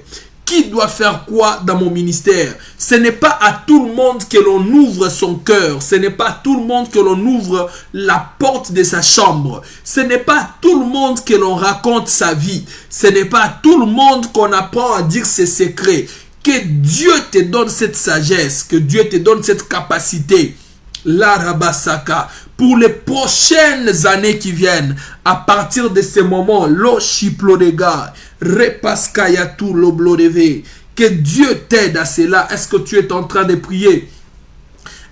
Qui doit faire quoi dans mon ministère? Ce n'est pas à tout le monde que l'on ouvre son cœur. Ce n'est pas à tout le monde que l'on ouvre la porte de sa chambre. Ce n'est pas à tout le monde que l'on raconte sa vie. Ce n'est pas à tout le monde qu'on apprend à dire ses secrets. Que Dieu te donne cette sagesse. Que Dieu te donne cette capacité. La rabasaka. Pour les prochaines années qui viennent, à partir de ce moment, lo shiplodega, repaskayatu loblodeve, que Dieu t'aide à cela. Est-ce que tu es en train de prier?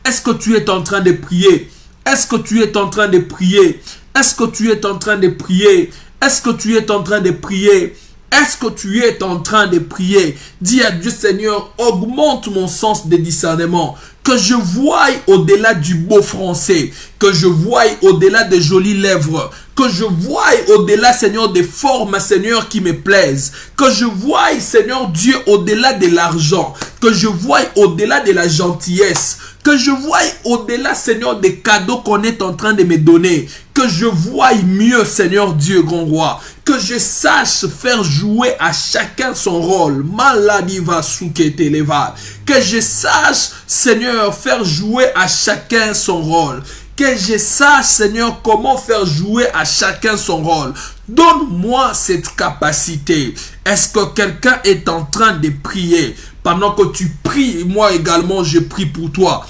Est-ce que tu es en train de prier? Est-ce que tu es en train de prier? Est-ce que tu es en train de prier? Est-ce que tu es en train de prier? Est-ce que tu es en train de prier? Dis à Dieu, Seigneur, augmente mon sens de discernement. Que je voie au-delà du beau français. Que je voie au-delà des jolies lèvres. Que je voie au-delà, Seigneur, des formes, Seigneur, qui me plaisent. Que je voie, Seigneur Dieu, au-delà de l'argent. Que je voie au-delà de la gentillesse. Que je voie au-delà, Seigneur, des cadeaux qu'on est en train de me donner. Que je voie mieux, Seigneur Dieu, grand roi. Que je sache faire jouer à chacun son rôle. Maladiva suketeleva. Que je sache, Seigneur, faire jouer à chacun son rôle. Que je sache, Seigneur, comment faire jouer à chacun son rôle. Donne-moi cette capacité. Est-ce que quelqu'un est en train de prier? Pendant que tu pries, moi également, je prie pour toi.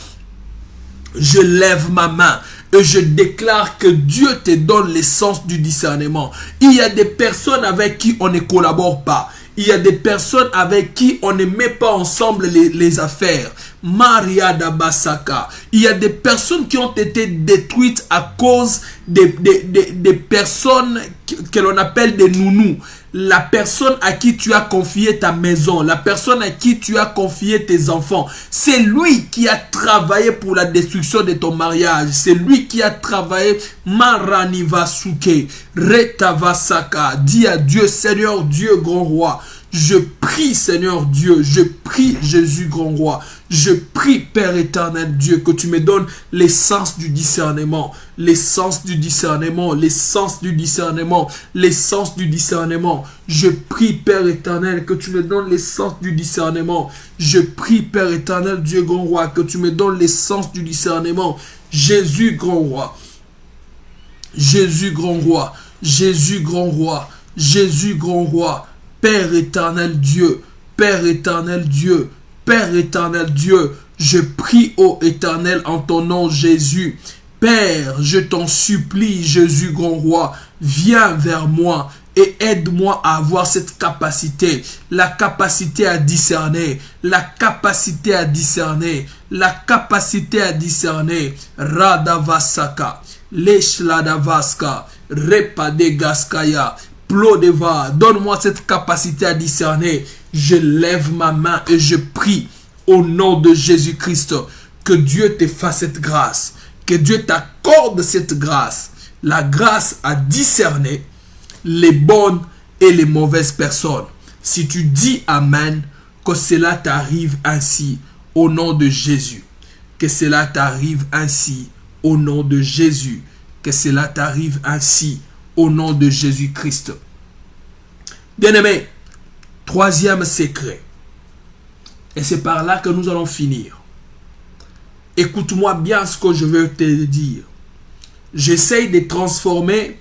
Je lève ma main et je déclare que Dieu te donne l'essence du discernement. Il y a des personnes avec qui on ne collabore pas. Il y a des personnes avec qui on ne met pas ensemble les affaires. Maria Dabasaka. Il y a des personnes qui ont été détruites à cause des personnes que l'on appelle des nounous. La personne à qui tu as confié ta maison, la personne à qui tu as confié tes enfants, c'est lui qui a travaillé pour la destruction de ton mariage. C'est lui qui a travaillé. Maraniva Suke, Retavasaka. Dis à Dieu, Seigneur Dieu, grand roi. Je prie, Seigneur Dieu, je prie, Jésus, grand roi. Je prie, Père éternel Dieu, que tu me donnes l'essence du discernement. L'essence du discernement, l'essence du discernement, l'essence du discernement. Je prie, Père éternel, que tu me donnes l'essence du discernement. Je prie, Père éternel Dieu, grand roi, que tu me donnes l'essence du discernement. Jésus, grand roi. Jésus, grand roi. Jésus, grand roi. Jésus, grand roi. Père éternel Dieu, Père éternel Dieu, Père éternel Dieu, je prie, ô éternel, en ton nom Jésus. Père, je t'en supplie, Jésus, grand roi, viens vers moi et aide-moi à avoir cette capacité, la capacité à discerner, la capacité à discerner, la capacité à discerner. Radavasaka, Leshladavaska, Repadegaskaya, Plodeva, donne-moi cette capacité à discerner. Je lève ma main et je prie au nom de Jésus-Christ que Dieu te fasse cette grâce. Que Dieu t'accorde cette grâce. La grâce à discerner les bonnes et les mauvaises personnes. Si tu dis Amen, que cela t'arrive ainsi au nom de Jésus. Que cela t'arrive ainsi au nom de Jésus. Que cela t'arrive ainsi au nom de Jésus-Christ. Bien-aimé, troisième secret. Et c'est par là que nous allons finir. Écoute-moi bien ce que je veux te dire. J'essaye de transformer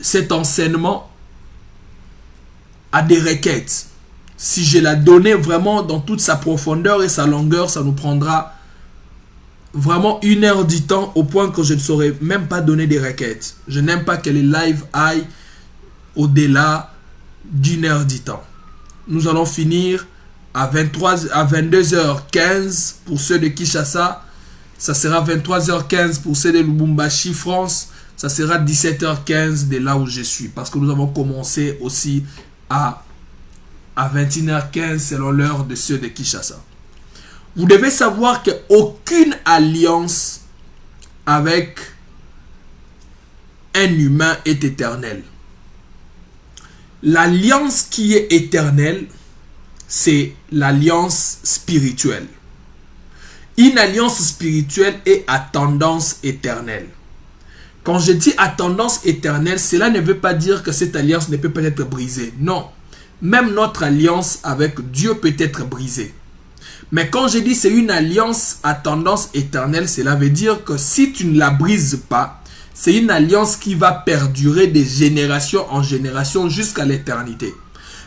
cet enseignement à des requêtes. Si je la donnais vraiment dans toute sa profondeur et sa longueur, ça nous prendra vraiment 1 heure du temps au point que je ne saurais même pas donner des requêtes. Je n'aime pas que les lives aillent au-delà d'1 heure du temps. Nous allons finir à 22h15 pour ceux de Kinshasa. Ça sera 23h15 pour ceux de Lubumbashi, France. Ça sera 17h15 de là où je suis. Parce que nous avons commencé aussi à 21h15 selon l'heure de ceux de Kinshasa. Vous devez savoir qu'aucune alliance avec un humain est éternelle. L'alliance qui est éternelle, c'est l'alliance spirituelle. Une alliance spirituelle est à tendance éternelle. Quand je dis à tendance éternelle, cela ne veut pas dire que cette alliance ne peut pas être brisée. Non. Même notre alliance avec Dieu peut être brisée. Mais quand je dis c'est une alliance à tendance éternelle, cela veut dire que si tu ne la brises pas, c'est une alliance qui va perdurer de génération en génération jusqu'à l'éternité.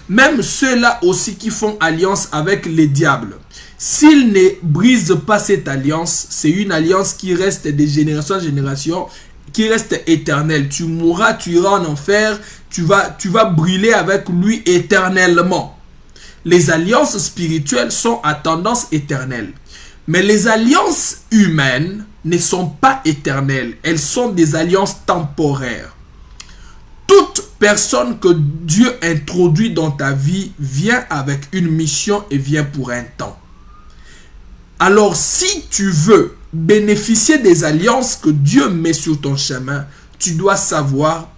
Même ceux-là aussi qui font alliance avec les diables, s'ils ne brisent pas cette alliance, c'est une alliance qui reste de génération en génération, qui reste éternelle. Tu mourras, tu iras en enfer, tu vas brûler avec lui éternellement. Les alliances spirituelles sont à tendance éternelle. Mais les alliances humaines ne sont pas éternelles. Elles sont des alliances temporaires. Toute personne que Dieu introduit dans ta vie vient avec une mission et vient pour un temps. Alors si tu veux bénéficier des alliances que Dieu met sur ton chemin, tu dois savoir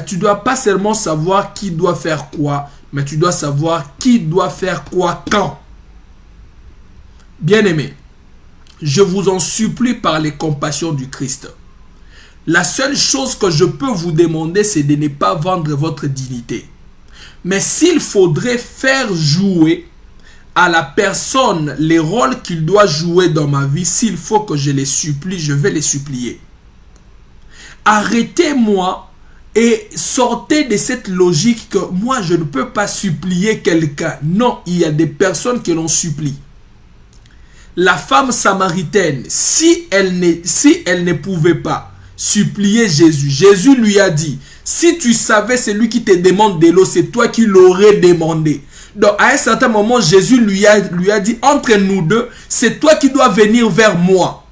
tu dois pas seulement savoir qui doit faire quoi, mais tu dois savoir qui doit faire quoi quand. Bien-aimés, je vous en supplie par les compassions du Christ. La seule chose que je peux vous demander, c'est de ne pas vendre votre dignité. Mais s'il faudrait faire jouer à la personne les rôles qu'il doit jouer dans ma vie, s'il faut que je les supplie, je vais les supplier. Arrêtez-moi et sortez de cette logique que moi je ne peux pas supplier quelqu'un. Non, il y a des personnes que l'on supplie. La femme samaritaine, si elle ne pouvait pas supplier Jésus, Jésus lui a dit, si tu savais celui qui te demande de l'eau, c'est toi qui l'aurais demandé. Donc à un certain moment, Jésus lui a dit, entre nous deux, c'est toi qui dois venir vers moi.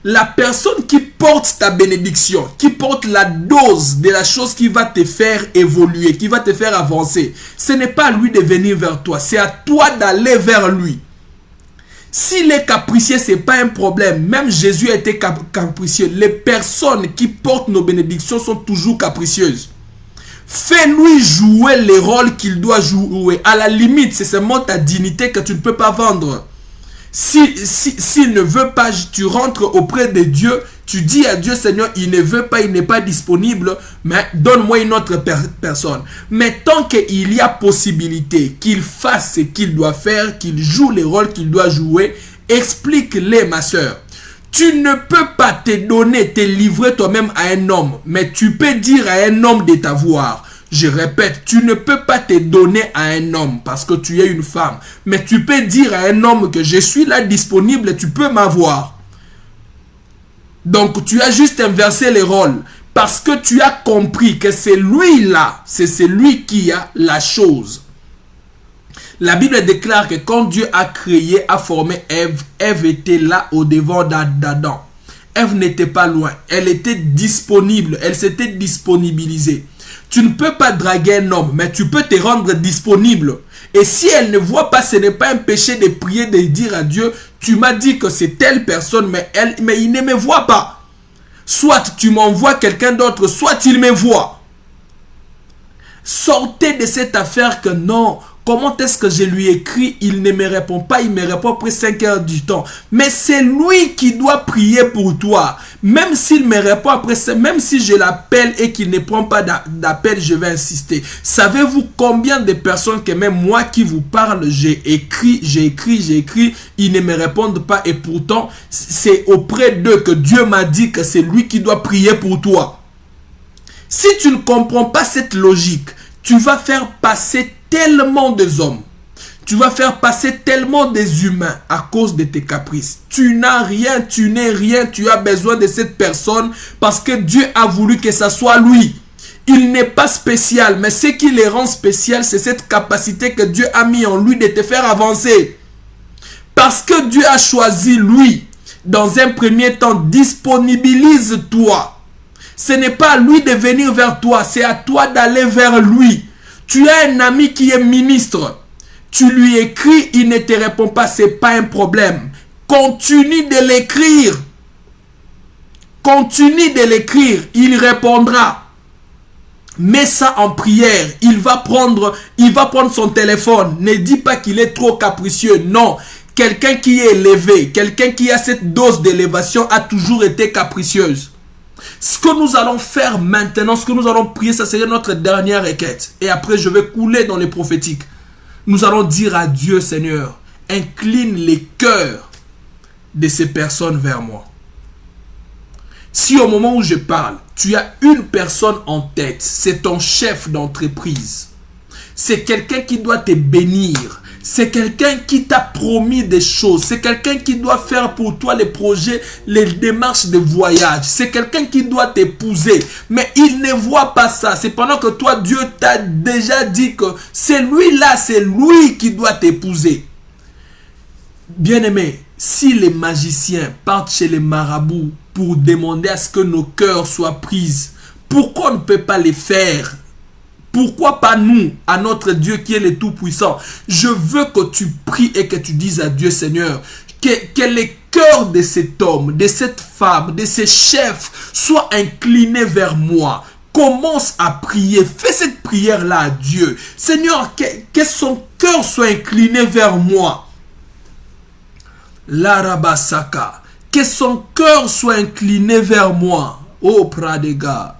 La personne qui porte ta bénédiction, qui porte la dose de la chose qui va te faire évoluer, qui va te faire avancer, ce n'est pas à lui de venir vers toi, c'est à toi d'aller vers lui. S'il est capricieux, ce n'est pas un problème. Même Jésus a été capricieux. Les personnes qui portent nos bénédictions sont toujours capricieuses. Fais-lui jouer les rôles qu'il doit jouer. À la limite, c'est seulement ta dignité que tu ne peux pas vendre. S'il ne veut pas, tu rentres auprès de Dieu, tu dis à Dieu, Seigneur, il ne veut pas, il n'est pas disponible, mais donne-moi une autre personne. Mais tant qu'il y a possibilité qu'il fasse ce qu'il doit faire, qu'il joue les rôles qu'il doit jouer, explique-les, ma soeur. Tu ne peux pas te donner, te livrer toi-même à un homme, mais tu peux dire à un homme de t'avoir. Je répète, tu ne peux pas te donner à un homme parce que tu es une femme. Mais tu peux dire à un homme que je suis là disponible et tu peux m'avoir. Donc tu as juste inversé les rôles. Parce que tu as compris que c'est lui là, c'est celui qui a la chose. La Bible déclare que quand Dieu a créé, a formé Ève, Ève était là au devant d'Adam. Ève n'était pas loin. Elle était disponible. Elle s'était disponibilisée. Tu ne peux pas draguer un homme, mais tu peux te rendre disponible. Et si elle ne voit pas, ce n'est pas un péché de prier, de dire à Dieu, tu m'as dit que c'est telle personne, mais il ne me voit pas. Soit tu m'envoies quelqu'un d'autre, soit il me voit. Sortez de cette affaire que non, comment est-ce que je lui écris, il ne me répond pas, il me répond après 5 heures du temps. Mais c'est lui qui doit prier pour toi. Même s'il me répond après, même si je l'appelle et qu'il ne prend pas d'appel, je vais insister. Savez-vous combien de personnes que même moi qui vous parle, j'ai écrit, ils ne me répondent pas et pourtant c'est auprès d'eux que Dieu m'a dit que c'est lui qui doit prier pour toi. Si tu ne comprends pas cette logique, tu vas faire passer tellement des hommes, tu vas faire passer tellement des humains à cause de tes caprices. Tu n'as rien, tu n'es rien, tu as besoin de cette personne parce que Dieu a voulu que ça soit lui. Il n'est pas spécial, mais ce qui le rend spécial, c'est cette capacité que Dieu a mis en lui de te faire avancer. Parce que Dieu a choisi lui, dans un premier temps, disponibilise-toi. Ce n'est pas à lui de venir vers toi, c'est à toi d'aller vers lui. Tu as un ami qui est ministre. Tu lui écris, il ne te répond pas, ce n'est pas un problème. Continue de l'écrire. Continue de l'écrire, il répondra. Mets ça en prière, il va prendre son téléphone. Ne dis pas qu'il est trop capricieux, non. Quelqu'un qui est élevé, quelqu'un qui a cette dose d'élévation a toujours été capricieuse. Ce que nous allons faire maintenant, ce que nous allons prier, ça serait notre dernière requête. Et après, je vais couler dans les prophétiques. Nous allons dire à Dieu, Seigneur, incline les cœurs de ces personnes vers moi. Si au moment où je parle, tu as une personne en tête, c'est ton chef d'entreprise. C'est quelqu'un qui doit te bénir. C'est quelqu'un qui t'a promis des choses. C'est quelqu'un qui doit faire pour toi les projets, les démarches de voyage. C'est quelqu'un qui doit t'épouser. Mais il ne voit pas ça. C'est pendant que toi, Dieu t'a déjà dit que c'est lui-là, c'est lui qui doit t'épouser. Bien-aimé, si les magiciens partent chez les marabouts pour demander à ce que nos cœurs soient pris, pourquoi on ne peut pas les faire? Pourquoi pas nous, à notre Dieu qui est le Tout-Puissant? Je veux que tu pries et que tu dises à Dieu, Seigneur, que les cœurs de cet homme, de cette femme, de ces chefs soient inclinés vers moi. Commence à prier. Fais cette prière-là à Dieu. Seigneur, que son cœur soit incliné vers moi. Larabasaka. Que son cœur soit incliné vers moi. Oh, Pradega.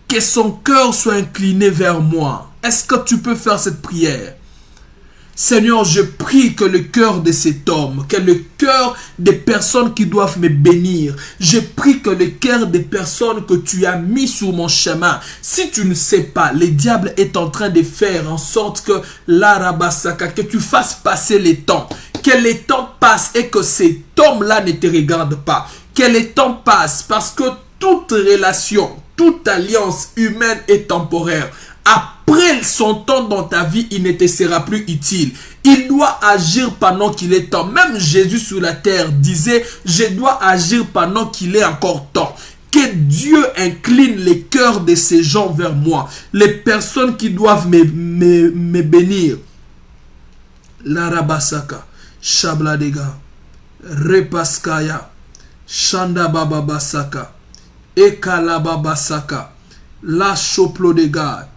Que son cœur soit incliné vers moi. Est-ce que tu peux faire cette prière? Seigneur, je prie que le cœur de cet homme, que le cœur des personnes qui doivent me bénir, je prie que le cœur des personnes que tu as mis sur mon chemin, si tu ne sais pas, le diable est en train de faire en sorte que l'arabasaka, que tu fasses passer les temps, que les temps passent et que cet homme-là ne te regarde pas, que les temps passent parce que toute relation, toute alliance humaine est temporaire. Après son temps dans ta vie, il ne te sera plus utile. Il doit agir pendant qu'il est temps. Même Jésus sur la terre disait, je dois agir pendant qu'il est encore temps. Que Dieu incline les cœurs de ces gens vers moi. Les personnes qui doivent me bénir. Larabasaka, Shabladega, Repaskaya, Shandabababasaka, Ekalababasaka, La Choplodega.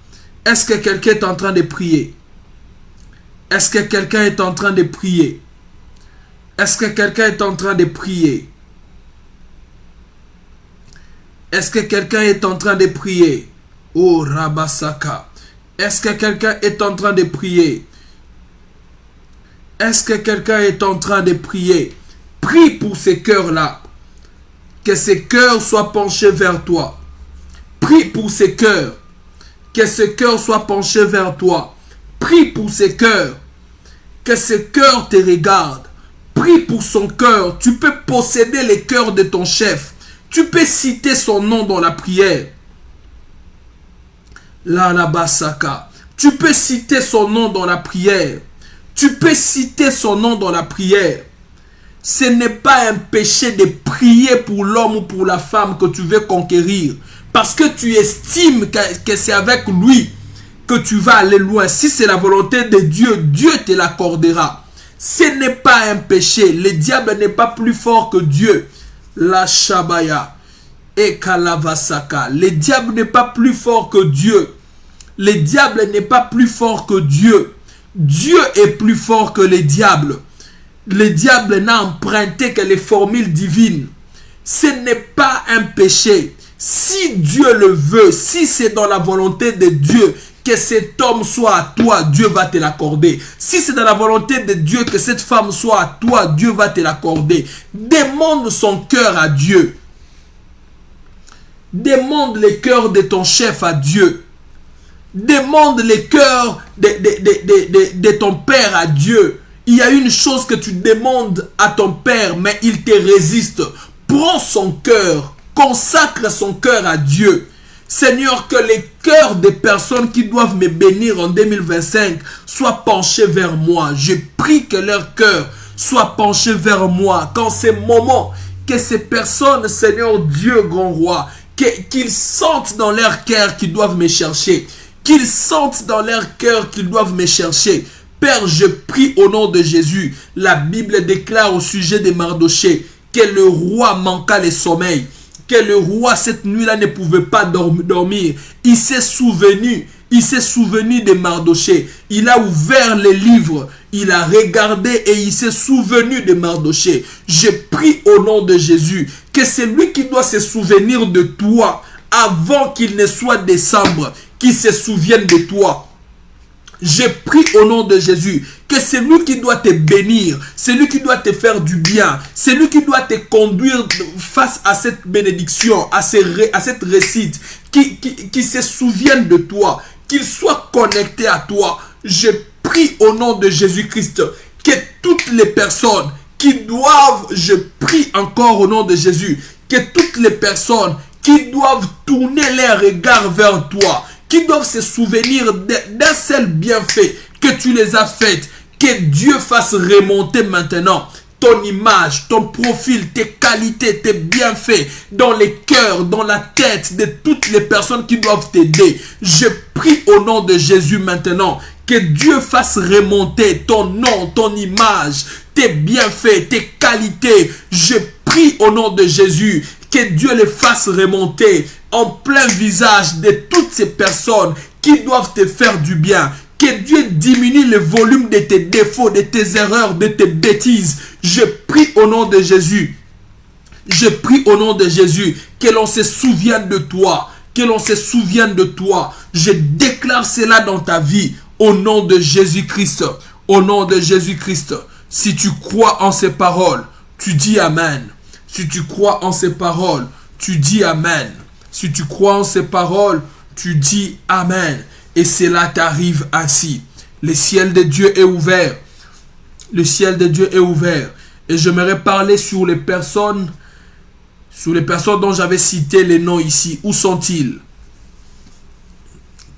Est-ce que quelqu'un est en train de prier? Est-ce que quelqu'un est en train de prier? Est-ce que quelqu'un est en train de prier? Est-ce que quelqu'un est en train de prier? Oh Rabasaka. Est-ce que quelqu'un est en train de prier? Est-ce que quelqu'un est en train de prier? Prie pour ces cœurs-là. Que ces cœurs soient penchés vers toi. Prie pour ces cœurs. Que ces cœurs soient penchés vers toi. Prie pour ces cœurs. Que ces cœurs te regardent. Prie pour son cœur. Tu peux posséder les cœurs de ton chef. Tu peux citer son nom dans la prière. L'Alabasaka. Tu peux citer son nom dans la prière. Tu peux citer son nom dans la prière. Ce n'est pas un péché de prier pour l'homme ou pour la femme que tu veux conquérir. parce que tu estimes que c'est avec lui que tu vas aller loin. Si c'est la volonté de Dieu, Dieu te l'accordera. Ce n'est pas un péché. Le diable n'est pas plus fort que Dieu. La Shabaya et Kalavasaka. Le diable n'est pas plus fort que Dieu. Le diable n'est pas plus fort que Dieu. Dieu est plus fort que le diable. Le diable n'a emprunté que les formules divines. Ce n'est pas un péché. Si Dieu le veut, si c'est dans la volonté de Dieu que cet homme soit à toi, Dieu va te l'accorder. Si c'est dans la volonté de Dieu que cette femme soit à toi, Dieu va te l'accorder. Demande son cœur à Dieu. Demande le cœur de ton chef à Dieu. Demande le cœur de ton père à Dieu. Il y a une chose que tu demandes à ton père, mais il te résiste. Prends son cœur, consacre son cœur à Dieu. Seigneur, que les cœurs des personnes qui doivent me bénir en 2025 soient penchés vers moi. Je prie que leur cœur soit penché vers moi. Quand ces moments, que ces personnes, Seigneur Dieu, grand roi, qu'ils sentent dans leur cœur qu'ils doivent me chercher. Qu'ils sentent dans leur cœur qu'ils doivent me chercher. Père, je prie au nom de Jésus. La Bible déclare au sujet de Mardoché que le roi manqua le sommeil. Que le roi cette nuit-là ne pouvait pas dormir. Il s'est souvenu de Mardoché. Il a ouvert les livres. Il a regardé et il s'est souvenu de Mardoché. Je prie au nom de Jésus que c'est lui qui doit se souvenir de toi avant qu'il ne soit décembre. Qui se souvienne de toi. Je prie au nom de Jésus que c'est lui qui doit te bénir, c'est lui qui doit te faire du bien, c'est lui qui doit te conduire face à cette bénédiction, à cette réussite, qui se souvienne de toi, qu'il soit connecté à toi. Je prie au nom de Jésus-Christ que toutes les personnes qui doivent, je prie encore au nom de Jésus, que toutes les personnes qui doivent tourner leur regard vers toi, qui doivent se souvenir d'un seul bienfait que tu les as fait, que Dieu fasse remonter maintenant ton image, ton profil, tes qualités, tes bienfaits dans les cœurs, dans la tête de toutes les personnes qui doivent t'aider. Je prie au nom de Jésus maintenant que Dieu fasse remonter ton nom, ton image, tes bienfaits, tes qualités. Je prie au nom de Jésus que Dieu les fasse remonter en plein visage de toutes ces personnes qui doivent te faire du bien. Que Dieu diminue le volume de tes défauts, de tes erreurs, de tes bêtises. Je prie au nom de Jésus. Je prie au nom de Jésus que l'on se souvienne de toi. Que l'on se souvienne de toi. Je déclare cela dans ta vie au nom de Jésus-Christ. Au nom de Jésus-Christ. Si tu crois en ces paroles, tu dis Amen. Si tu crois en ces paroles, tu dis Amen. Si tu crois en ces paroles, tu dis Amen. Et cela t'arrive ainsi. Le ciel de Dieu est ouvert. Le ciel de Dieu est ouvert. Et j'aimerais parler sur les personnes dont j'avais cité les noms ici. Où sont-ils?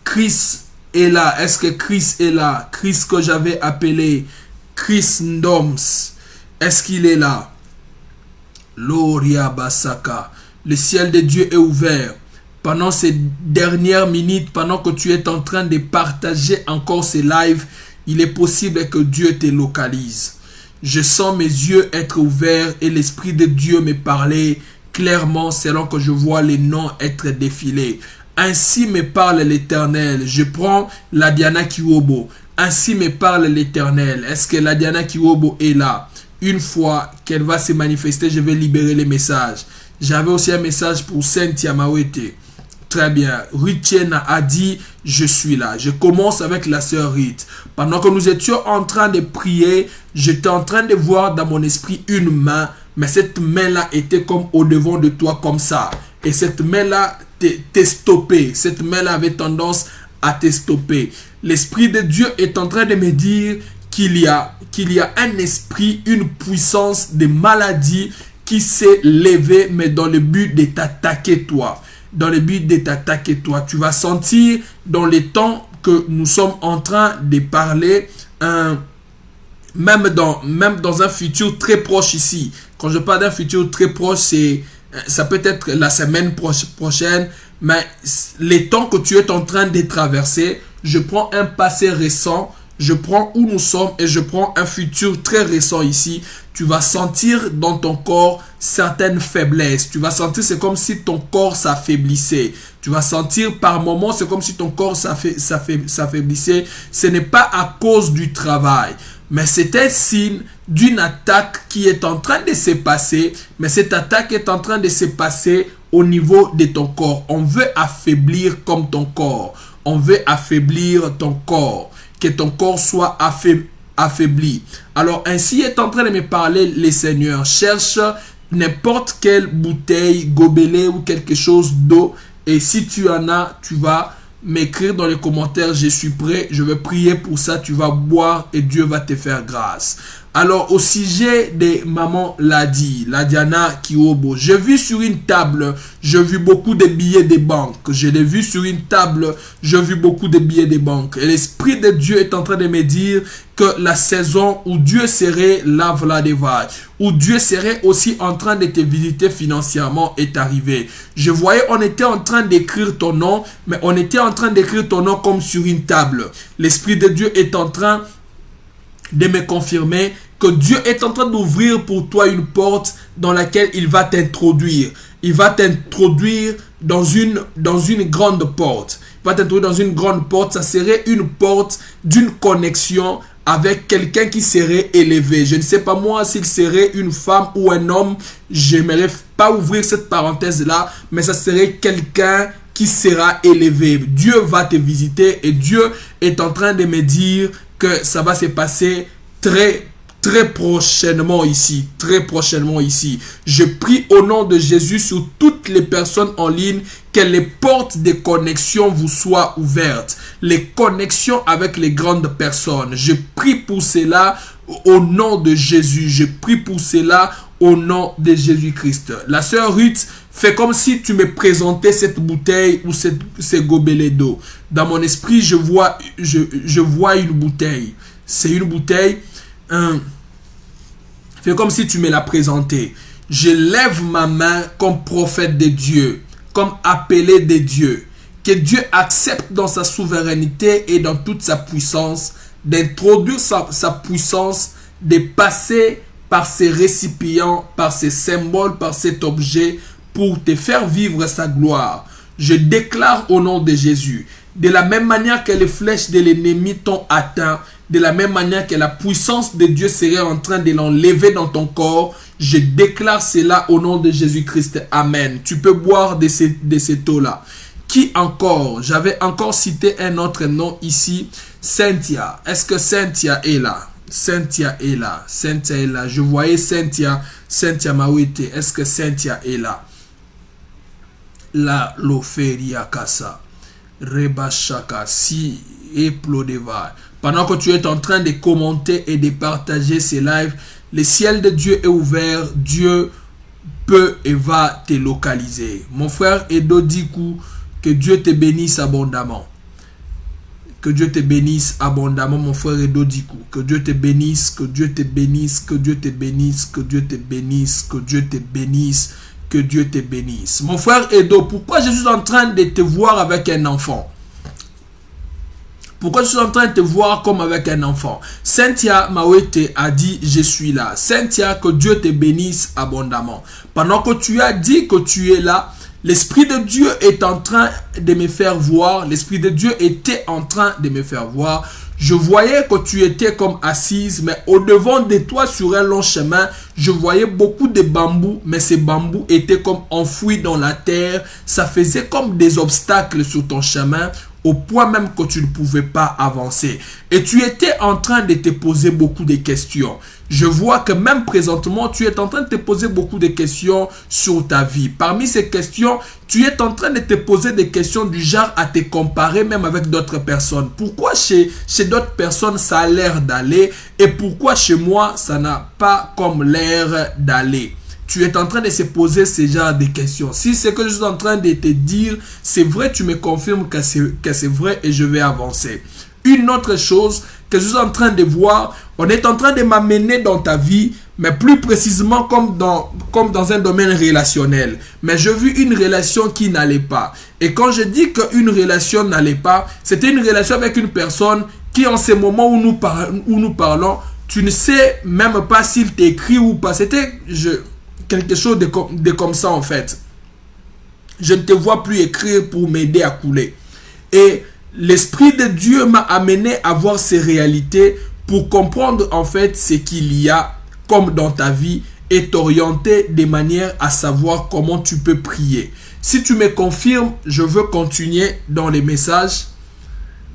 Chris est là. Est-ce que Chris est là? Chris que j'avais appelé Chris Ndoms. Est-ce qu'il est là? Loria Basaka. Le ciel de Dieu est ouvert. Pendant ces dernières minutes, pendant que tu es en train de partager encore ces lives, il est possible que Dieu te localise. Je sens mes yeux être ouverts et l'Esprit de Dieu me parler clairement selon que je vois les noms être défilés. Ainsi me parle l'Éternel. Je prends la Diana Kiwobo. Ainsi me parle l'Éternel. Est-ce que la Diana Kiwobo est là? Une fois qu'elle va se manifester, je vais libérer les messages. J'avais aussi un message pour Cynthia Mawete. Très bien. Richena a dit, je suis là. Je commence avec la sœur Rite. Pendant que nous étions en train de prier, j'étais en train de voir dans mon esprit une main. Mais cette main-là était comme au devant de toi, comme ça. Et cette main-là t'est stoppée. Cette main-là avait tendance à te stopper. L'Esprit de Dieu est en train de me dire qu'il y a un esprit, une puissance de maladie qui s'est levé, mais dans le but de t'attaquer toi. Dans le but de t'attaquer toi. Tu vas sentir dans les temps que nous sommes en train de parler, même dans un futur très proche ici. Quand je parle d'un futur très proche, ça peut être la semaine prochaine, mais les temps que tu es en train de traverser, je prends un passé récent, je prends où nous sommes et je prends un futur très récent ici. Tu vas sentir dans ton corps certaines faiblesses. Tu vas sentir, c'est comme si ton corps s'affaiblissait. Tu vas sentir par moments, c'est comme si ton corps s'affaiblissait. Ce n'est pas à cause du travail, mais c'est un signe d'une attaque qui est en train de se passer. Mais cette attaque est en train de se passer au niveau de ton corps. On veut affaiblir comme ton corps. On veut affaiblir ton corps. Que ton corps soit affaibli. Alors ainsi est en train de me parler le Seigneur. Cherche n'importe quelle bouteille, gobelet ou quelque chose d'eau. Et si tu en as, tu vas m'écrire dans les commentaires. Je suis prêt. Je vais prier pour ça. Tu vas boire et Dieu va te faire grâce. Alors au sujet de maman Ladi, Ladiana Kiobo, j'ai vu sur une table, j'ai vu beaucoup de billets de banque. Je l'ai vu sur une table, j'ai vu beaucoup de billets de banque. Et l'Esprit de Dieu est en train de me dire que la saison où Dieu serait là, Vladeva, où Dieu serait aussi en train de te visiter financièrement est arrivée. Je voyais, on était en train d'écrire ton nom, mais on était en train d'écrire ton nom comme sur une table. L'Esprit de Dieu est en train de me confirmer que Dieu est en train d'ouvrir pour toi une porte dans laquelle il va t'introduire. Il va t'introduire dans une grande porte. Il va t'introduire dans une grande porte. Ça serait une porte d'une connexion avec quelqu'un qui serait élevé. Je ne sais pas moi s'il serait une femme ou un homme. Je n'aimerais pas ouvrir cette parenthèse-là, mais ça serait quelqu'un qui sera élevé. Dieu va te visiter et Dieu est en train de me dire que ça va se passer très prochainement ici. Très prochainement ici. Je prie au nom de Jésus sur toutes les personnes en ligne que les portes de connexion vous soient ouvertes. Les connexions avec les grandes personnes. Je prie pour cela au nom de Jésus. Je prie pour cela au nom de Jésus-Christ. La sœur Ruth, fais comme si tu me présentais cette bouteille ou ces gobelets d'eau. Dans mon esprit, je vois une bouteille. C'est une bouteille. Fais comme si tu me la présentais. Je lève ma main comme prophète de Dieu, comme appelé de Dieu. Que Dieu accepte dans sa souveraineté et dans toute sa puissance d'introduire sa puissance, de passer par ces récipients, par ces symboles, par cet objet pour te faire vivre sa gloire. Je déclare au nom de Jésus, de la même manière que les flèches de l'ennemi t'ont atteint, de la même manière que la puissance de Dieu serait en train de l'enlever dans ton corps, je déclare cela au nom de Jésus-Christ. Amen. Tu peux boire de ces eaux-là. Qui encore? J'avais encore cité un autre nom ici. Cynthia. Est-ce que Cynthia est là? Cynthia est là. Cynthia est là. Je voyais Cynthia. Cynthia Mawete. Est-ce que Cynthia est là? La Loferia Kasa. Rebashaka. Si et Plodeva. Pendant que tu es en train de commenter et de partager ces lives, le ciel de Dieu est ouvert. Dieu peut et va te localiser. Mon frère Edo Dikou, que Dieu te bénisse abondamment. Que Dieu te bénisse abondamment, mon frère Edo Dikou. Que Dieu te bénisse, que Dieu te bénisse, que Dieu te bénisse, que Dieu te bénisse, que Dieu te bénisse, que Dieu te bénisse. Mon frère Edo, pourquoi je suis en train de te voir avec un enfant? Pourquoi je suis en train de te voir comme avec un enfant? Cynthia Mawete a dit, je suis là. Cynthia, que Dieu te bénisse abondamment. Pendant que tu as dit que tu es là, l'Esprit de Dieu est en train de me faire voir. L'Esprit de Dieu était en train de me faire voir. Je voyais que tu étais comme assise, mais au-devant de toi, sur un long chemin, je voyais beaucoup de bambous, mais ces bambous étaient comme enfouis dans la terre. Ça faisait comme des obstacles sur ton chemin, au point même que tu ne pouvais pas avancer. Et tu étais en train de te poser beaucoup de questions. Je vois que même présentement, tu es en train de te poser beaucoup de questions sur ta vie. Parmi ces questions, tu es en train de te poser des questions du genre à te comparer même avec d'autres personnes. Pourquoi chez d'autres personnes, ça a l'air d'aller et pourquoi chez moi, ça n'a pas comme l'air d'aller? Tu es en train de se poser ce genre de questions. Si ce que je suis en train de te dire, c'est vrai, tu me confirmes que c'est vrai et je vais avancer. Une autre chose que je suis en train de voir, on est en train de m'amener dans ta vie mais plus précisément comme dans un domaine relationnel. Mais j'ai vu une relation qui n'allait pas. Et quand je dis qu'une relation n'allait pas, c'était une relation avec une personne qui, en ces moments où nous parlons, tu ne sais même pas s'il t'écrit ou pas. C'était quelque chose de comme ça en fait. Je ne te vois plus écrire pour m'aider à couler. Et l'Esprit de Dieu m'a amené à voir ces réalités pour comprendre en fait ce qu'il y a comme dans ta vie et t'orienter de manière à savoir comment tu peux prier. Si tu me confirmes, je veux continuer dans les messages.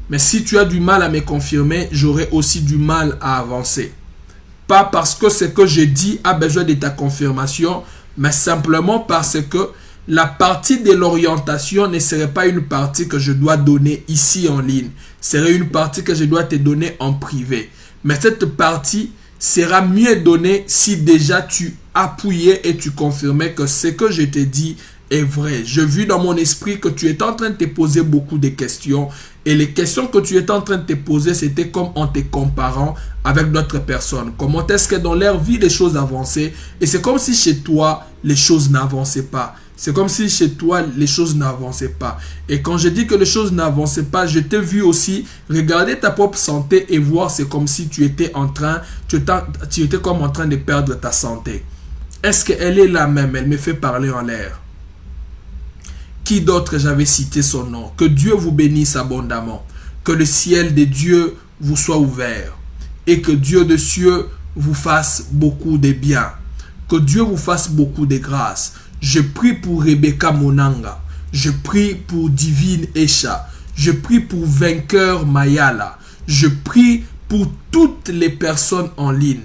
Mais si tu as du mal à me confirmer, j'aurai aussi du mal à avancer. Pas parce que ce que je dis a besoin de ta confirmation, mais simplement parce que la partie de l'orientation ne serait pas une partie que je dois donner ici en ligne. Ce serait une partie que je dois te donner en privé. Mais cette partie sera mieux donnée si déjà tu appuyais et tu confirmais que ce que je te dis est vrai. Je vis dans mon esprit que tu es en train de te poser beaucoup de questions. Et les questions que tu es en train de te poser, c'était comme en te comparant avec d'autres personnes. Comment est-ce que dans leur vie, les choses avançaient? Et c'est comme si chez toi, les choses n'avançaient pas. C'est comme si chez toi, les choses n'avançaient pas. Et quand je dis que les choses n'avançaient pas, je t'ai vu aussi regarder ta propre santé et voir c'est comme si tu étais comme en train de perdre ta santé. Est-ce qu'elle est là même? Elle me fait parler en l'air. Qui d'autre j'avais cité son nom? Que Dieu vous bénisse abondamment. Que le ciel de Dieu vous soit ouvert. Et que Dieu de cieux vous fasse beaucoup de bien. Que Dieu vous fasse beaucoup de grâce. Je prie pour Rebecca Monanga. Je prie pour Divine Esha. Je prie pour Vainqueur Mayala. Je prie pour toutes les personnes en ligne.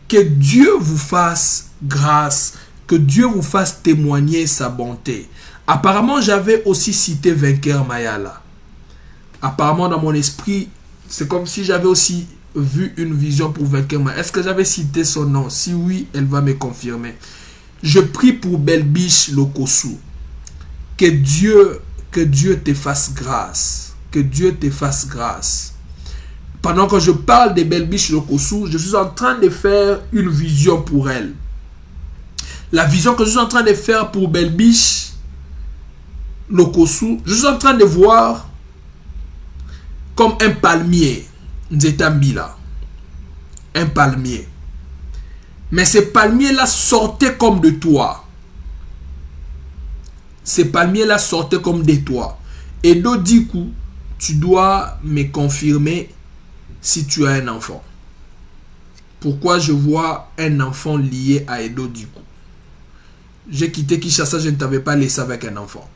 Que Dieu vous fasse grâce. Que Dieu vous fasse témoigner sa bonté. Apparemment, j'avais aussi cité Vainqueur Mayala. Apparemment, dans mon esprit, c'est comme si j'avais aussi vu une vision pour Vainqueur Mayala. Est-ce que j'avais cité son nom? Si oui, elle va me confirmer. Je prie pour Belbiche Lokosu. Que Dieu te fasse grâce. Que Dieu te fasse grâce. Pendant que je parle de Belbiche Lokosu, je suis en train de faire une vision pour elle. La vision que je suis en train de faire pour Belbiche Lokosu, je suis en train de voir comme un palmier. Nzetambila. Un palmier. Mais ces palmiers-là sortaient comme de toi. Ces palmiers-là sortaient comme de toi. Et Dodiku, tu dois me confirmer si tu as un enfant. Pourquoi je vois un enfant lié à Edo Diku? J'ai quitté Kinshasa, je ne t'avais pas laissé avec un enfant.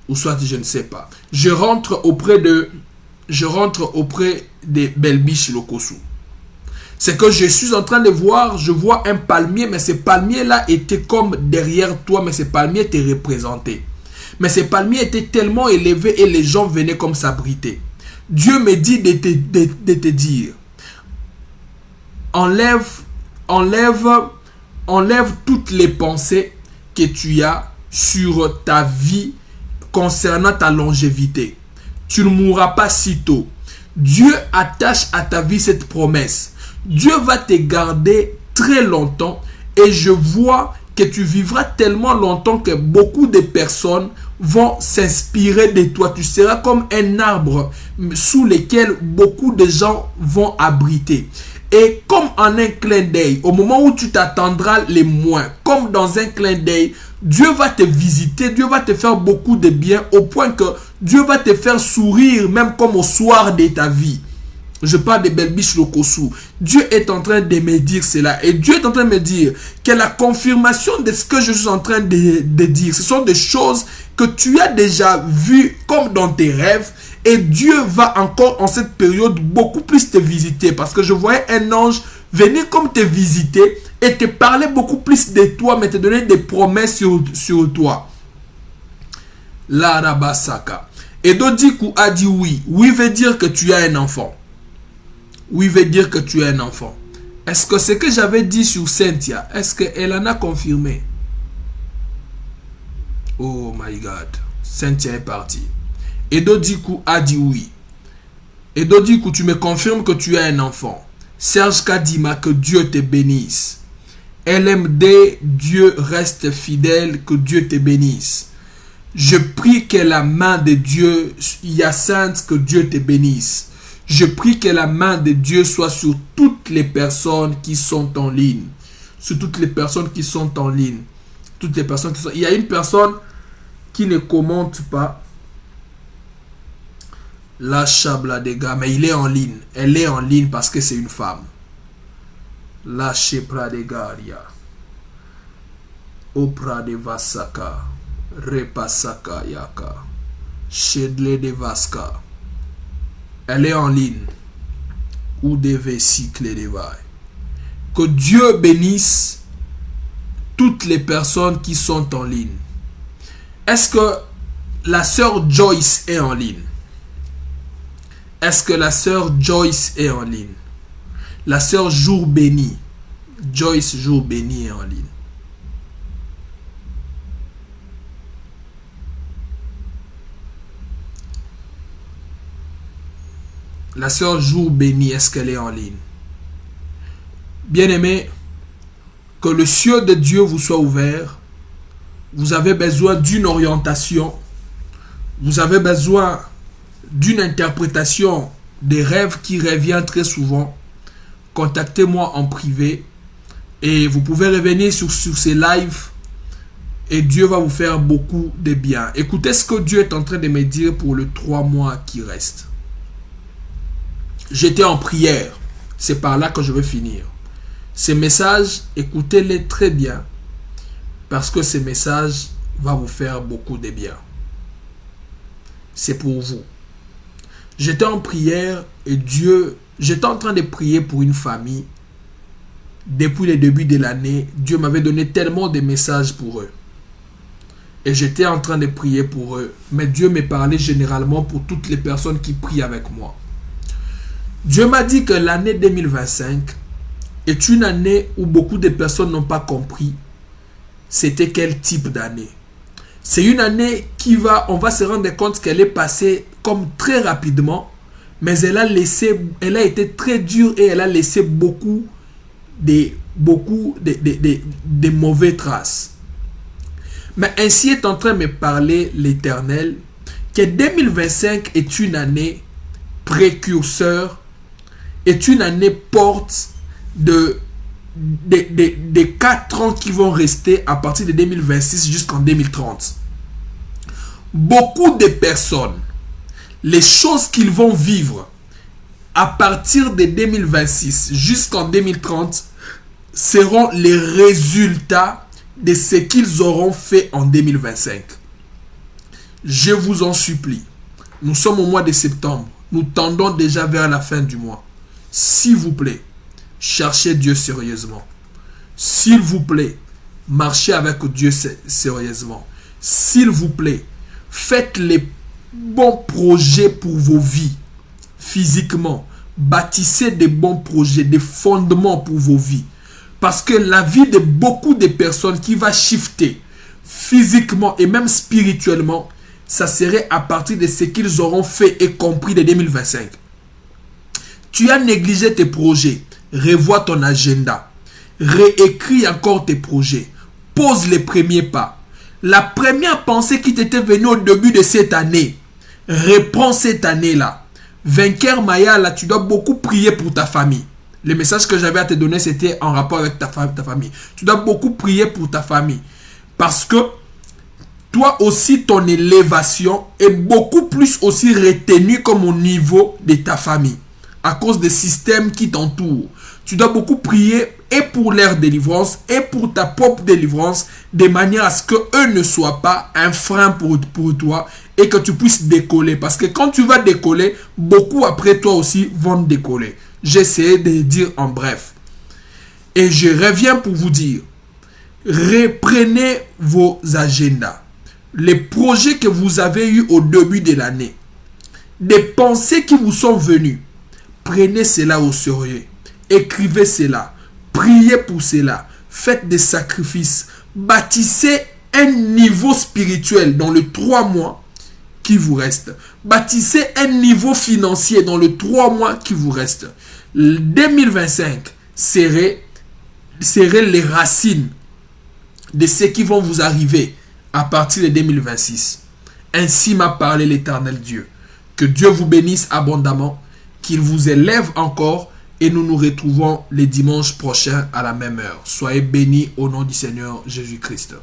Ou soit je ne sais pas. Je rentre auprès de Belbiche Lokosu. C'est que je suis en train de voir, je vois un palmier, mais ce palmier-là était comme derrière toi, mais ce palmier était représenté. Mais ce palmier était tellement élevé et les gens venaient comme s'abriter. Dieu me dit de te dire, enlève toutes les pensées que tu as sur ta vie concernant ta longévité. Tu ne mourras pas si tôt. Dieu attache à ta vie cette promesse. Dieu va te garder très longtemps et je vois que tu vivras tellement longtemps que beaucoup de personnes vont s'inspirer de toi. Tu seras comme un arbre sous lequel beaucoup de gens vont abriter. Et comme en un clin d'œil, au moment où tu t'attendras les moins, comme dans un clin d'œil, Dieu va te visiter, Dieu va te faire beaucoup de bien au point que Dieu va te faire sourire même comme au soir de ta vie. Je parle de Belbiche Lokosu. Dieu est en train de me dire cela. Et Dieu est en train de me dire que la confirmation de ce que je suis en train de dire, ce sont des choses que tu as déjà vues comme dans tes rêves. Et Dieu va encore en cette période beaucoup plus te visiter. Parce que je voyais un ange venir comme te visiter et te parler beaucoup plus de toi, mais te donner des promesses sur toi. Larabasaka. Et Dodiku a dit oui. Oui veut dire que tu as un enfant. Oui veut dire que tu es un enfant. Est-ce que ce que j'avais dit sur Cynthia, est-ce qu'elle en a confirmé? Oh my God. Cynthia est partie. Et Dodiku a dit oui. Et Dodiku, tu me confirmes que tu as un enfant. Serge Kadima, que Dieu te bénisse. LMD, Dieu reste fidèle, que Dieu te bénisse. Je prie que la main de Dieu, Hyacinthe, que Dieu te bénisse. Je prie que la main de Dieu soit sur toutes les personnes qui sont en ligne. Sur toutes les personnes qui sont en ligne. Toutes les personnes qui sont... Il y a une personne qui ne commente pas. La chabla des gars, mais il est en ligne. Elle est en ligne parce que c'est une femme. La chepra de garia. Opra de vasaka. Repasaka yaka. Chedle de vaska. Elle est en ligne. Ou devait cycler des vailles. Que Dieu bénisse toutes les personnes qui sont en ligne. Est-ce que la sœur Joyce est en ligne? Est-ce que la sœur Joyce est en ligne? La sœur Jour Béni. Joyce Jour Béni est en ligne. La sœur Jour Béni, est-ce qu'elle est en ligne? Bien-aimés, que le ciel de Dieu vous soit ouvert. Vous avez besoin d'une orientation. Vous avez besoin d'une interprétation des rêves qui revient très souvent. Contactez-moi en privé. Et vous pouvez revenir sur ces lives. Et Dieu va vous faire beaucoup de bien. Écoutez ce que Dieu est en train de me dire pour les 3 mois qui restent. J'étais en prière. C'est par là que je vais finir. Ces messages, écoutez-les très bien. Parce que ces messages vont vous faire beaucoup de bien. C'est pour vous. J'étais en prière et j'étais en train de prier pour une famille. Depuis le début de l'année, Dieu m'avait donné tellement de messages pour eux. Et j'étais en train de prier pour eux. Mais Dieu me parlait généralement pour toutes les personnes qui prient avec moi. Dieu m'a dit que l'année 2025 est une année où beaucoup de personnes n'ont pas compris c'était quel type d'année. C'est une année on va se rendre compte qu'elle est passée comme très rapidement, mais elle a été très dure et elle a laissé beaucoup de mauvaises traces. Mais ainsi est en train de me parler l'Éternel que 2025 est une année précurseur, est une année porte des 4 ans qui vont rester à partir de 2026 jusqu'en 2030. Beaucoup de personnes, les choses qu'ils vont vivre à partir de 2026 jusqu'en 2030 seront les résultats de ce qu'ils auront fait en 2025. Je vous en supplie. Nous sommes au mois de septembre. Nous tendons déjà vers la fin du mois. S'il vous plaît, cherchez Dieu sérieusement. S'il vous plaît, marchez avec Dieu sérieusement. S'il vous plaît, faites les bons projets pour vos vies. Physiquement, bâtissez des bons projets, des fondements pour vos vies. Parce que la vie de beaucoup de personnes qui va shifter physiquement et même spirituellement, ça serait à partir de ce qu'ils auront fait et compris de 2025. Tu as négligé tes projets. Revois ton agenda. Réécris encore tes projets. Pose les premiers pas. La première pensée qui t'était venue au début de cette année, reprends cette année-là. Vainqueur Maya, là, tu dois beaucoup prier pour ta famille. Le message que j'avais à te donner, c'était en rapport avec ta famille. Tu dois beaucoup prier pour ta famille. Parce que toi aussi, ton élévation est beaucoup plus aussi retenue comme au niveau de ta famille. À cause des systèmes qui t'entourent. Tu dois beaucoup prier et pour leur délivrance et pour ta propre délivrance, de manière à ce que eux ne soient pas un frein pour toi et que tu puisses décoller. Parce que quand tu vas décoller, beaucoup après toi aussi vont décoller. J'essaie de dire en bref. Et je reviens pour vous dire, reprenez vos agendas. Les projets que vous avez eus au début de l'année, des pensées qui vous sont venues, prenez cela au sérieux. Écrivez cela. Priez pour cela. Faites des sacrifices. Bâtissez un niveau spirituel dans les 3 mois qui vous restent. Bâtissez un niveau financier dans les 3 mois qui vous restent. 2025 serait les racines de ce qui vont vous arriver à partir de 2026. Ainsi m'a parlé l'Éternel Dieu. Que Dieu vous bénisse abondamment, qu'il vous élève encore, et nous nous retrouvons les dimanches prochains à la même heure. Soyez bénis au nom du Seigneur Jésus-Christ.